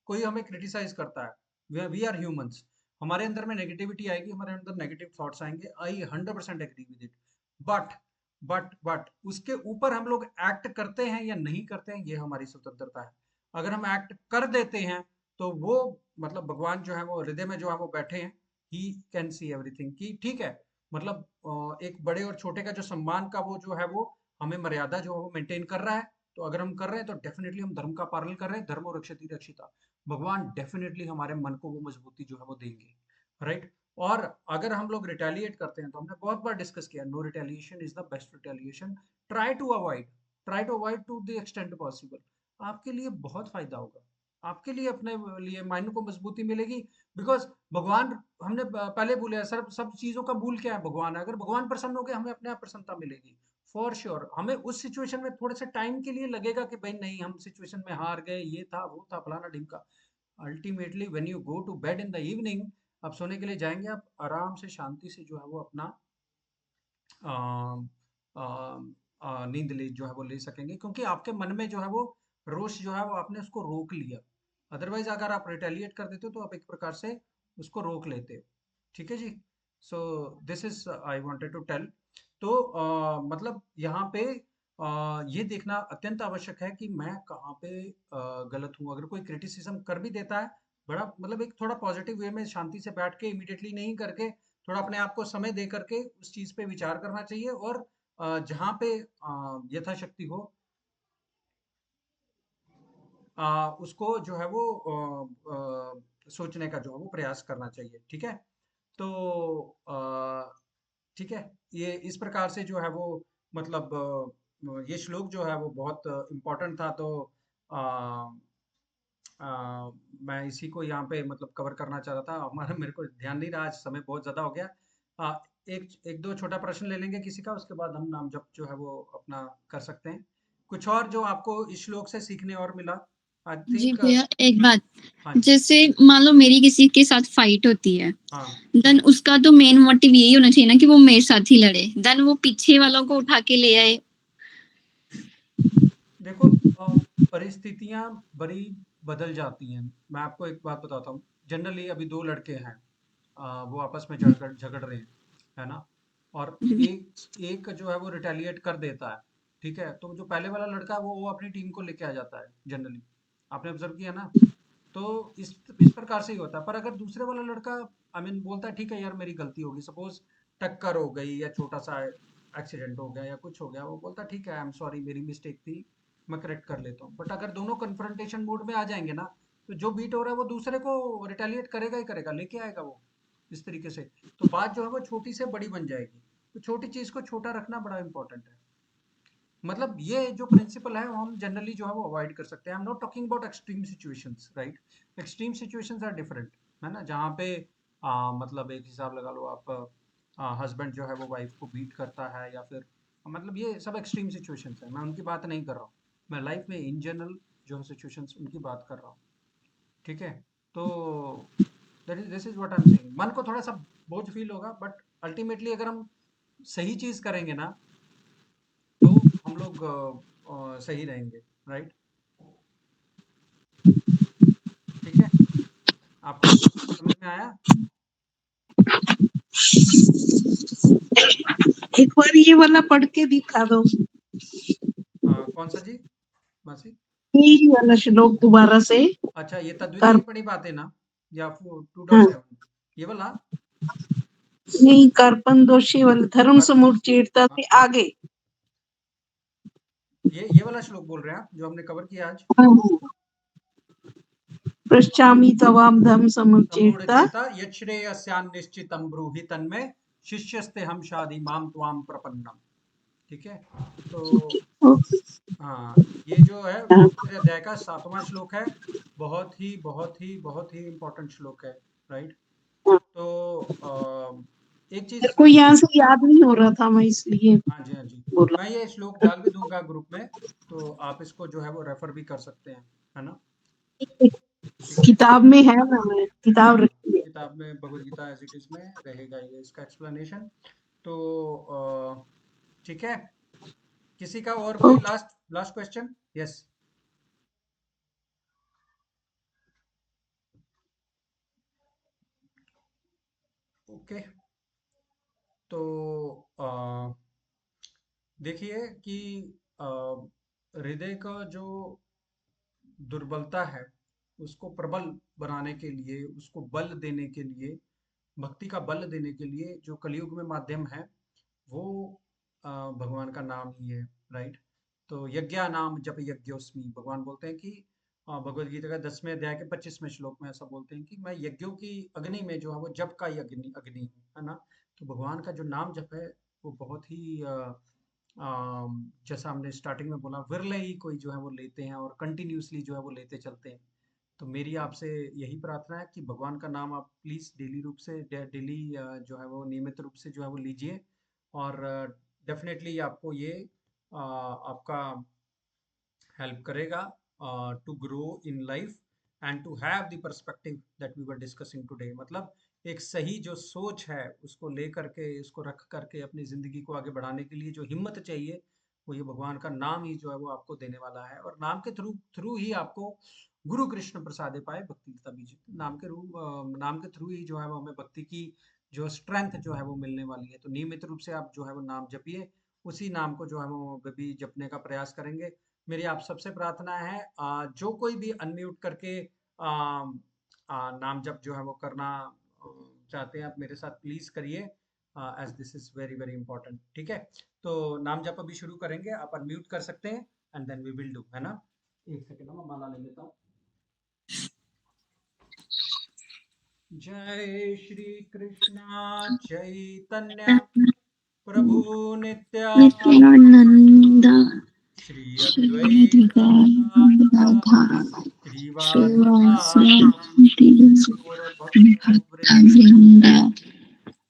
कोई हमें क्रिटिसाइज करता है, वी आर ह्यूमंस, हमारे अंदर में नेगेटिविटी आएगी, हमारे अंदर नेगेटिव थॉट्स आएंगे, I 100% agree with it. But but उसके ऊपर हम लोग एक्ट करते हैं या नहीं करते हैं, ये हमारी स्वतंत्रता है। अगर हम एक्ट कर देते हैं, तो वो मतलब भगवान जो है वो हृदय में जो है वो बैठे हैं, ही कैन सी एवरीथिंग, कि ठीक है, मतलब एक बड़े और छोटे का जो सम्मान का वो जो है वो हमें मर्यादा जो है वो मेंटेन कर रहा है। तो अगर हम कर रहे हैं तो डेफिनेटली हम धर्म का पालन कर रहे हैं, धर्मो रक्षति रक्षिता, भगवान डेफिनेटली हमारे मन को वो मजबूती जो है वो देंगे, राइट। और अगर हम लोग रिटेलिएट करते हैं, तो हमने बहुत बार डिस्कस किया, no retaliation is the best retaliation, try to avoid, try to avoid to the extent possible, आपके लिए बहुत फायदा होगा, आपके लिए अपने लिए माइंड को मजबूती मिलेगी। बिकॉज भगवान, हमने पहले बोले सर, सब चीजों का मूल क्या है? भगवान है। अगर भगवान प्रसन्न हो गए, हमें अपने आप प्रसन्नता मिलेगी फॉर श्योर। हमें उस सिचुएशन में थोड़े से टाइम के लिए लगेगा कि भाई नहीं, हम सिचुएशन में हार गए, ये था वो था फलाना ढिमका। Ultimately when you go to bed in the evening, आप सोने के लिए जाएंगे, आप आराम से शांति से जो है वो अपना नींद ले जो है वो ले सकेंगे, क्योंकि आपके मन में जो है वो रोष जो है वो आपने उसको रोक लिया। अदरवाइज अगर आप रिटेलिएट कर देते हो, तो आप एक प्रकार से उसको रोक लेते हो, ठीक है जी। So this is I wanted to tell. तो मतलब यहाँ पे ये देखना अत्यंत आवश्यक है कि मैं कहाँ पे गलत हूँ। अगर कोई क्रिटिसिज्म कर भी देता है, बड़ा मतलब एक थोड़ा पॉजिटिव वे में शांति से बैठ के, इमीडिएटली नहीं करके, थोड़ा अपने आप को समय दे करके उस चीज पे विचार करना चाहिए, और जहाँ पे यथाशक्ति हो उसको जो है वो सोचने का जो है वो प्रयास करना चाहिए, ठीक है। तो ठीक है, ये इस प्रकार से जो है वो मतलब ये श्लोक जो है वो बहुत इम्पोर्टेंट था। तो मैं इसी को यहाँ पे मतलब कवर करना चाह रहा था। हमारा मेरे को ध्यान नहीं रहा, आज समय बहुत ज़्यादा हो गया। एक एक दो छोटा प्रश्न ले लेंगे किसी का, उसके बाद हम नाम जप जो है वो अपना कर सकते हैं। कुछ और जो आपको इस श्लोक से सीखने और मिला? आई जी थिंक भैया एक बात, हाँ जी, जैसे मान लो मेरी किसी के साथ फाइट होती है, हाँ। देन उसका तो मेन मोटिव यही होना चाहिए ना कि वो मेरे साथ ही लड़े, देन वो पीछे वालों को उठा के ले आए। देखो परिस्थितियाँ बड़ी बदल जाती हैं। मैं आपको एक बात बताता हूँ। जनरली अभी 2 लड़के हैं, वो आपस में झगड़ झगड़ रहे हैं, है ना? और एक एक जो है वो रिटेलिएट कर देता है, ठीक है? तो जो पहले वाला लड़का है वो अपनी टीम को लेके आ जाता है जनरली। आपने ऑब्जर्व किया ना? तो इस प्रकार से ही होता है। पर अगर दूसरे वाला लड़का आई मीन बोलता है ठीक है यार मेरी गलती होगी, सपोज टक्कर हो गई या छोटा सा एक्सीडेंट हो गया या कुछ हो गया, वो बोलता है ठीक है आई एम सॉरी मेरी मिस्टेक थी, मैं करेक्ट कर लेता हूँ। बट अगर दोनों कन्फ्रंटेशन मोड में आ जाएंगे ना, तो जो बीट हो रहा है वो दूसरे को रिटेलिएट करेगा ही करेगा, लेके आएगा वो इस तरीके से। तो बात जो है वो छोटी से बड़ी बन जाएगी। तो छोटी चीज को छोटा रखना बड़ा इंपॉर्टेंट है। मतलब ये जो प्रिंसिपल है वो हम जनरली जो है वो अवॉइड कर सकते हैं। I am not talking about extreme situations, right? Extreme situations are different, है ना? जहाँ पे मतलब एक हिसाब लगा लो आप, हस्बैंड जो है वो वाइफ को बीट करता है या फिर मतलब ये सब एक्सट्रीम सिचुएशंस है, मैं उनकी बात नहीं कर रहा हूँ। मैं लाइफ में इन जनरल जो सिचुएशंस उनकी बात कर रहा हूँ, ठीक है? तो this is what I am saying. मन को थोड़ा सा बोझ फील होगा, बट अल्टीमेटली अगर हम सही चीज करेंगे ना, तो हम लोग सही रहेंगे, राइट? ठीक है, आपको समझ में आया? एक बार ये वाला पढ़ के दिखा दो, कौन सा जी मासी? यही वाला श्लोक दोबारा से। अच्छा, ये तद्वितीय कर टिप्पणी बातें ना, या हाँ, 2.7 ये वाला? नहीं, कर्पण दोषी वाला धर्म अच्छा, समुचितता हाँ, से हाँ, आगे। ये वाला श्लोक बोल रहे हैं आप जो हमने कवर किया आज? पृच्छामि तवाम धर्म समुचितता। समूढ़चेता यच्छ्रेयस्यान्निश्चितं ब्रूहि तन्मे शिष्यस्ते हम शादी माम त्वाम प्रपन्नम। ठीक है, तो हाँ, ये जो है दूसरे अध्याय का 7वां श्लोक है। बहुत ही बहुत ही बहुत ही इम्पोर्टेंट श्लोक है, राइट? तो एक मेरे चीज, को यहाँ से याद नहीं हो रहा था, मैं इसलिए हाँ जी, हाँ जी, बोला। मैं ये श्लोक डाल भी दूंगा ग्रुप में, तो आप इसको जो है वो रेफर भी कर सकते हैं, है ना? ठीक है, किताब में है ना, मैं किताब हाँ, रखी है। किताब में Bhagavad Gita as it is में रहेगा ये इसका एक्सप्लेनेशन। तो ठीक है, किसी का और कोई okay. Last last question? Yes. Okay, तो देखिए कि अ, हृदय का जो दुर्बलता है उसको प्रबल बनाने के लिए, उसको बल देने के लिए, भक्ति का बल देने के लिए जो कलयुग में माध्यम है वो भगवान का नाम ही है, राइट? तो यज्ञा नाम जप यज्ञोस्मि, भगवान बोलते हैं कि भगवत गीता का 10वें अध्याय के 25वें श्लोक में ऐसा बोलते हैं कि मैं यज्ञों की अग्नि में जो है वो जप का ही अग्नि अग्नि हूँ, है ना? तो भगवान का जो नाम जप है वो बहुत ही जैसा हमने स्टार्टिंग में बोला, विरले ही कोई जो है वो लेते हैं और कंटिन्यूसली जो है वो लेते चलते हैं। तो मेरी आपसे यही प्रार्थना है कि भगवान का नाम आप प्लीज़ डेली रूप से डेली जो है वो नियमित रूप से जो है वो लीजिए, और डेफिनेटली आपको ये आपका हेल्प करेगा to grow in life and to have the perspective that we were discussing today. मतलब एक सही जो सोच है उसको लेकर के, इसको रख करके अपनी ज़िंदगी को आगे बढ़ाने के लिए जो हिम्मत चाहिए, वो ये भगवान का नाम ही जो है वो आपको देने वाला है। और नाम के थ्रू थ्रू ही आपको गुरु कृष्ण प्रसादे पाए भक्ति तभी जीते। नाम के थ्रू ही जो है वो हमें भक्ति की जो स्ट्रेंथ जो है वो मिलने वाली है। तो नियमित रूप से आप जो है वो नाम जपिए, उसी नाम को जो है वो भी जपने का प्रयास करेंगे। मेरी आप सबसे प्रार्थना है, जो कोई भी अनम्यूट करके नाम जप जो है वो करना चाहते हैं, आप मेरे साथ प्लीज करिए, as this is very very important. ठीक है, तो नाम जप अभी शुरू करेंगे, आप अनम्यूट कर सकते हैं and then we will do, है ना? एक सेकेंड मैं माला ले लेता हूँ। जय श्री कृष्णा चैतन्य प्रभु नित्यानंद नित्यानंद श्री श्री अद्वैत अद्वैत Gadadhar Gadadhar Srivasvati Bhakta Bhakta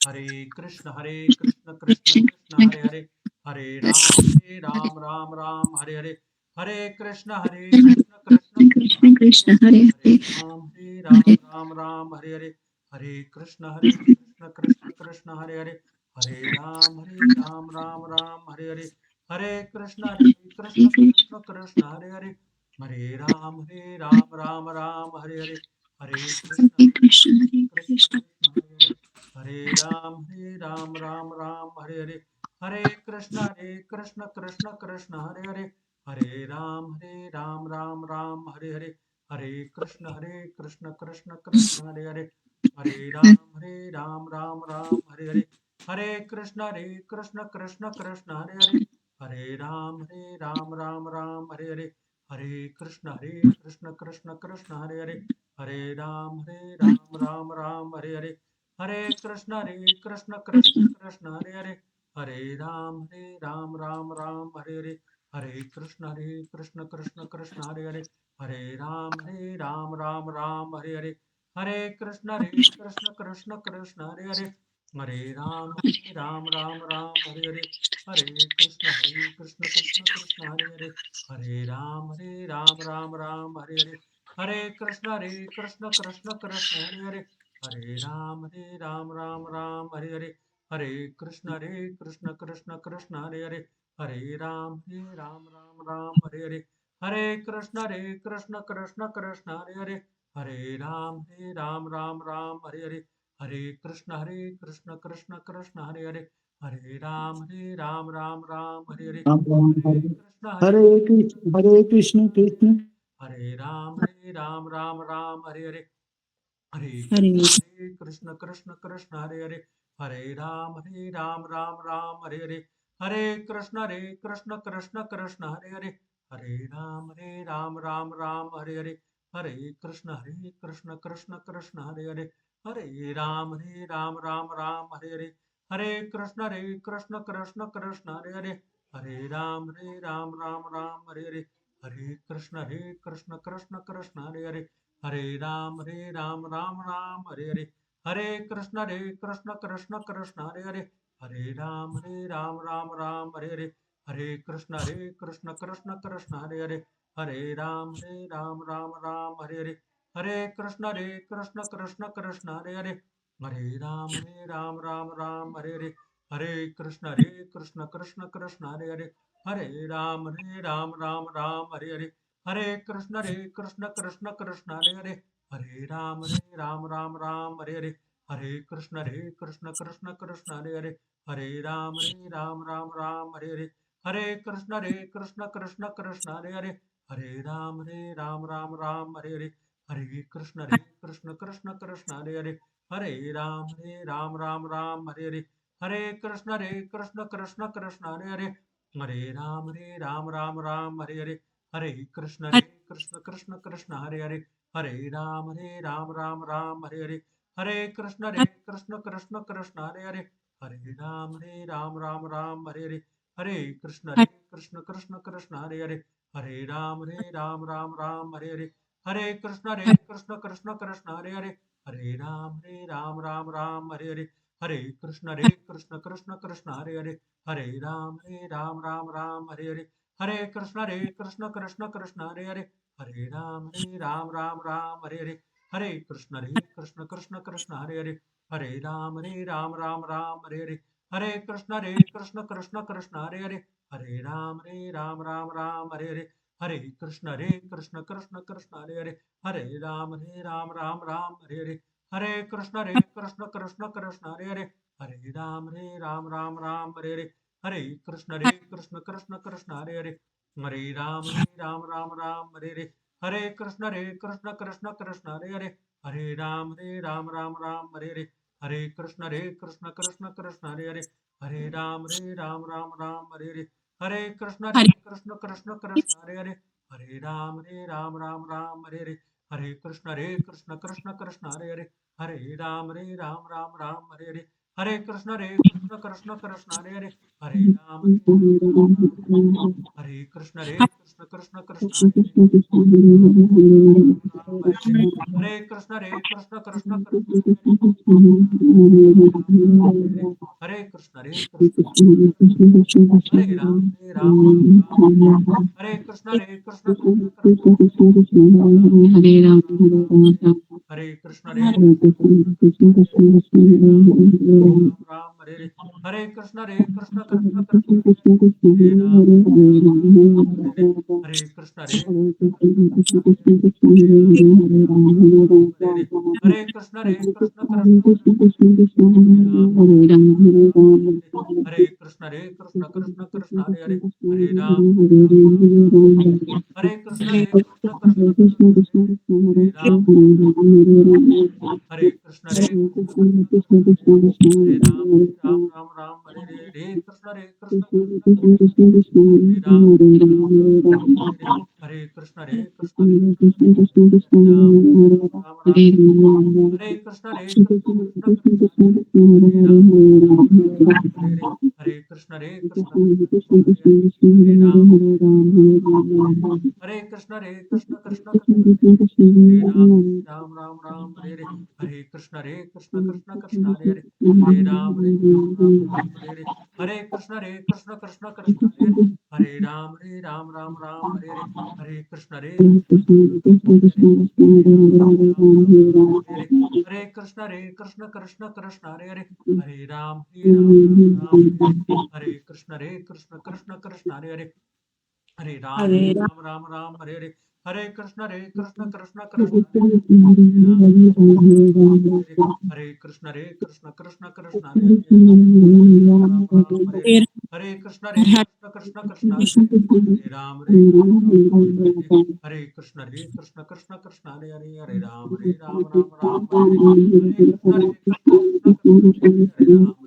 Hare Krishna Krishna Krishna Hare Hare Hare Ram Ram Ram Hare Hare Hare Krishna Krishna Krishna Krishna Hare Hare Ram Ram Ram Hare Hare Hare Krishna Krishna Krishna Hare Hare Hare Ram Ram Ram Hare Hare Hare Krishna Krishna Krishna Hare Hare Hare Ram Ram Ram Hare Hare Hare Krishna Hare Krishna Krishna Hare Hare Hare Ram Ram Ram Hare Hare Hare Krishna Krishna Krishna Hare Hare Hare Ram Ram Ram Hare Hare Hare Krishna Krishna Krishna Hare Hare Hare Ram Ram Ram Hare Hare Hare Krishna Krishna Krishna Hare Hare Hare Ram Ram Ram Hare Hare Hare Krishna Krishna Hare Hare Hare Ram Ram Hare Hare Hare Krishna Krishna Hare Hare Hare Ram Ram Hare Hare Hare Krishna Krishna Hare Hare Hare Ram Ram Hare Hare Hare Krishna Krishna Hare Hare Hare Ram Ram Hare Hare Hare Krishna Krishna Hare Hare Hare Ram Ram Hare Hare Hare Krishna Krishna Hare Hare Hare Ram Ram Hare Hare Hare Krishna Krishna Hare Hare Hare Ram Ram Hare Hare Hare Krishna Krishna Hare Hare Hare Ram Ram Hare Hare Hare Krishna Krishna Hare Hare Hare Ram Ram Hare Hare Ram Ram Hare हरे Krishna हरे Krishna Krishna Hare Ram Ram Hare Hare Hare Hare Krishna Krishna Hare Hare Hare Ram Ram Hare Hare Hare Krishna Krishna Hare Hare Hare Ram Ram Hare Hare Hare Krishna Krishna Hare Hare Hare Ram Ram Hare Hare Hare Krishna Krishna Hare Hare Hare Ram Ram Hare Hare Hare Krishna Krishna Hare Hare Hare Ram Ram Hare Hare Hare Krishna Krishna Hare Hare Hare Ram Ram Hare Hare Hare Krishna Krishna Hare Hare Hare Ram Ram Hare Hare Hare Krishna Krishna Hare Hare Hare Ram Ram Hare Hare Hare Krishna Krishna Hare Hare Hare Ram Ram Hare Hare Hare Krishna Krishna Hare Hare Hare Ram Ram Hare Hare Hare Krishna Krishna Hare Hare Hare Ram Ram Hare Hare Hare Krishna Krishna Hare Hare Hare Ram Ram Hare Hare Hare Krishna Krishna Hare Hare Hare Ram Ram Hare Hare Hare Krishna Krishna Hare Hare Hare Ram Ram Hare Hare Hare Krishna Krishna Hare Hare Hare Ram Ram Hare Hare Hare Krishna Krishna Hare Hare Hare Ram Ram Hare Hare Hare Krishna Krishna Hare Hare Hare Ram Ram Hare Hare Hare Krishna Krishna Hare Hare Hare Ram Ram Hare Hare Hare Krishna Krishna Hare Hare Hare Ram Ram Hare Hare Hare Krishna Krishna Hare Hare Hare Ram Ram Hare Hare Hare Krishna Krishna Hare Hare Hare Ram Ram Hare Hare Hare Krishna Krishna Hare Hare Hare Ram Ram Hare Hare Hare Krishna Krishna Hare Hare Hare Ram Ram Hare Hare Hare Krishna Krishna Hare Hare Hare Ram Ram Hare Hare Hare Krishna Krishna Hare Hare Hare Ram Ram Hare Hare Hare Krishna Krishna Hare Hare Hare Ram Ram Hare Hare Hare Krishna Krishna Hare Hare Hare Ram Ram Hare Hare Hare Krishna Krishna Hare Hare Hare Ram Ram Hare Hare Hare Krishna Krishna Hare Hare Hare Ram Ram Hare Hare हरे कृष्ण कृष्ण कृष्ण हरे हरे, हरे राम हरे कृष्ण कृष्ण कृष्ण हरे हरे, राम हरे हरे, हरे कृष्ण कृष्ण कृष्ण कृष्ण हरे कृष्ण हरे राम राम हरे कृष्ण कृष्ण कृष्ण कृष्ण हरे राम हरे कृष्ण राम हरे हरे, हरे कृष्ण कृष्ण कृष्ण कृष्ण हरे राम हरे हरे, हरे कृष्ण हरे हरे कृष्ण कृष्ण कृष्ण हरे कृष्ण कृष्ण कृष्ण हरे हरे, हरे राम हरे कृष्ण कृष्ण कृष्ण हरे राम हरे कृष्ण हरे राम राम राम हरे हरे, हरे कृष्ण कृष्ण कृष्ण हरे राम हरे कृष्ण कृष्ण हरे राम राम राम हरे कृष्ण कृष्ण कृष्ण हरे राम हरे हरे, हरे कृष्ण कृष्ण हरे राम हरे कृष्ण कृष्ण कृष्ण हरे राम राम हरे हरे, हरे कृष्ण कृष्ण कृष्ण कृष्ण हरे हरे, हरे राम हरे हरे, हरे कृष्ण कृष्ण कृष्ण कृष्ण हरे हरे, हरे राम राम हरे हरे, हरे कृष्ण हरे हरे, हरे कृष्ण कृष्ण कृष्ण हरे हरे, हरे राम राम हरे हरे, हरे कृष्ण कृष्ण कृष्ण हरे हरे, हरे राम राम हरे हरे, हरे कृष्ण कृष्ण कृष्ण हरे हरे राम हरे हरे, हरे कृष्ण कृष्ण कृष्ण हरे हरे राम हरे हरे, हरे कृष्ण कृष्ण कृष्ण हरे हरे, हरे राम हरे हरे, हरे कृष्ण कृष्ण कृष्ण हरे हरे, हरे राम राम हरे हरे, हरे कृष्ण कृष्ण कृष्ण हरे हरे, हरे राम हरे हरे, हरे कृष्ण कृष्ण कृष्ण हरे हरे, राम हरे हरे, हरे कृष्ण कृष्ण कृष्ण हरे राम हरे हरे, हरे कृष्ण कृष्ण कृष्ण हरे हरे, राम हरे हरे, हरे कृष्ण कृष्ण कृष्ण हरे हरे, हरे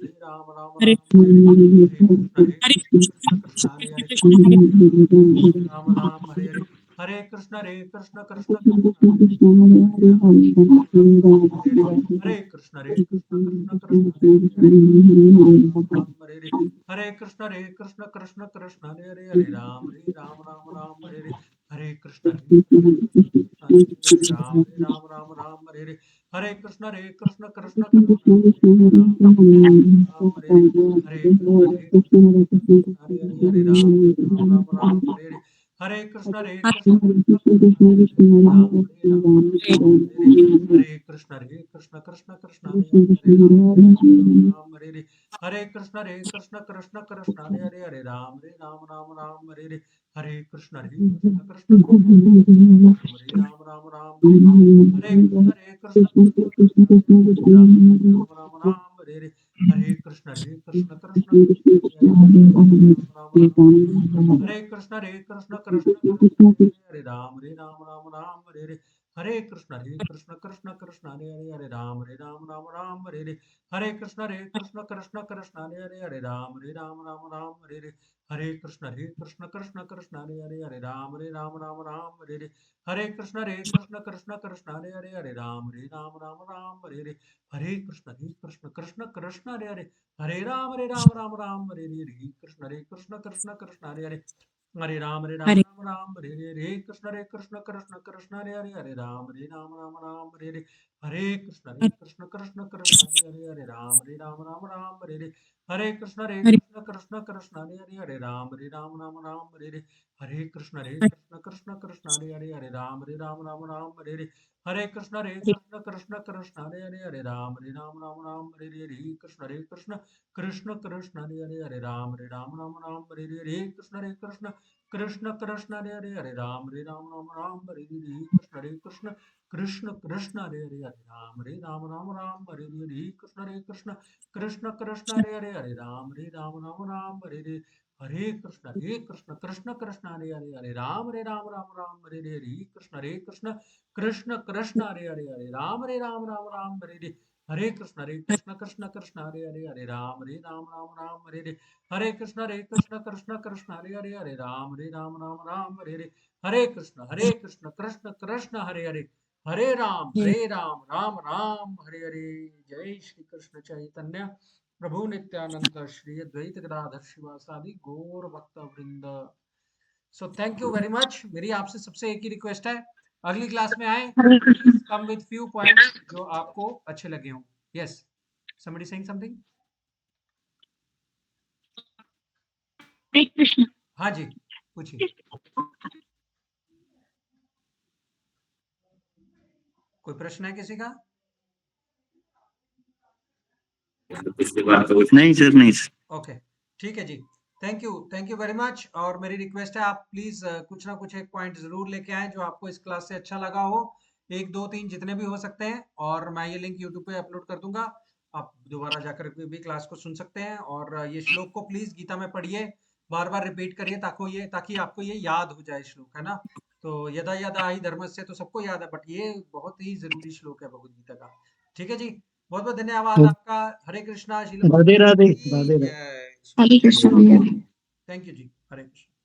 राम राम हरे हरे, हरे कृष्ण कृष्ण हरे राम हरे हरे, हरे कृष्ण कृष्ण कृष्ण राम हरे हरे, हरे कृष्ण हरे हरे, हरे राम हरे हरे, हरे कृष्ण कृष्ण राम हरे हरे, हरे कृष्ण कृष्ण कृष्ण हरे हरे, हरे राम हरे हरे, हरे कृष्ण कृष्ण कृष्ण हरे हरे, हरे राम राम हरे हरे, हरे कृष्ण कृष्ण हरे राम हरे हरे, हरे कृष्ण कृष्ण कृष्ण राम हरे हरे, हरे कृष्ण कृष्ण कृष्ण हरे राम हरे हरे, हरे कृष्ण कृष्ण कृष्ण हरे राम हरे हरे, हरे कृष्ण कृष्ण कृष्ण हरे हरे, हरे राम हरे हरे, हरे कृष्ण कृष्ण कृष्ण हरे हरे, हरे राम हरे हरे, हरे कृष्ण कृष्ण कृष्ण हरे हरे, हरे राम हरे हरे, हरे कृष्ण कृष्ण कृष्ण हरे हरे, हरे राम हरे हरे, हरे कृष्ण कृष्ण कृष्ण हरे हरे, हरे राम हरे हरे, हरे कृष्ण कृष्ण हरे हरे, हरे राम हरे हरे कृष्ण कृष्ण हरे हरे, हरे राम हरे हरे, हरे कृष्ण कृष्ण हरे हरे, हरे राम हरे हरे, हरे कृष्ण कृष्ण कृष्ण हरे हरे, हरे राम हरे हरे, हरे कृष्ण कृष्ण कृष्ण हरे हरे, हरे राम हरे हरे, हरे कृष्ण कृष्ण कृष्ण हरे हरे, हरे राम हरे हरे, हरे कृष्ण कृष्ण हरे हरे, हरे राम हरे हरे, हरे कृष्ण कृष्ण कृष्ण हरे हरे, हरे राम हरे हरे, कृष्ण कृष्ण हरे हरे, हरे राम हरे हरे, कृष्ण कृष्ण कृष्ण हरे हरे, हरे राम हरे हरे, हरे कृष्ण कृष्ण कृष्ण हरे हरे, हरे राम हरे हरे, हरे कृष्ण कृष्ण कृष्ण हरे हरे, हरे राम हरे हरे, हरे कृष्ण कृष्ण कृष्ण हरे हरे, हरे राम हरे हरे, हरे कृष्ण कृष्ण कृष्ण हरे हरे, हरे राम हरे हरे, हरे कृष्ण कृष्ण कृष्ण हरे हरे, हरे राम राम राम हरे हरे, जय श्री कृष्ण चैतन्य प्रभु नित्यानंद श्री अद्वैत गदाधर शिवासादि गौर भक्त वृंद। So thank you very much. मेरी आपसे सबसे एक ही request है, अगली class में आए, कम विद फ्यू पॉइंट्स जो आपको अच्छे लगे हों। Yes, somebody saying something? Hare Krishna. हाँ जी, पूछिए। कोई प्रश्न है किसी का? नहीं सर, नहीं सर। ओके, ठीक है जी। Thank you very much. और मेरी रिक्वेस्ट है, आप प्लीज कुछ ना कुछ एक पॉइंट जरूर लेके आए जो आपको इस क्लास से अच्छा लगा हो, 1 2 3 जितने भी हो सकते हैं। और मैं ये लिंक यूट्यूब पे अपलोड कर दूंगा, आप दोबारा जाकर भी क्लास को सुन सकते हैं। और ये श्लोक को प्लीज गीता में पढ़िए, बार बार रिपीट करिए ताकि आपको ये याद हो जाए श्लोक, है ना। तो यदा यदा ही धर्मस्य तो सबको याद है, बट ये बहुत ही जरूरी श्लोक है भगवद गीता का। ठीक है जी, बहुत बहुत धन्यवाद आपका। हरे कृष्णा। राधे राधे, राधे राधे। हरे कृष्ण। थैंक यू जी। हरे कृष्ण।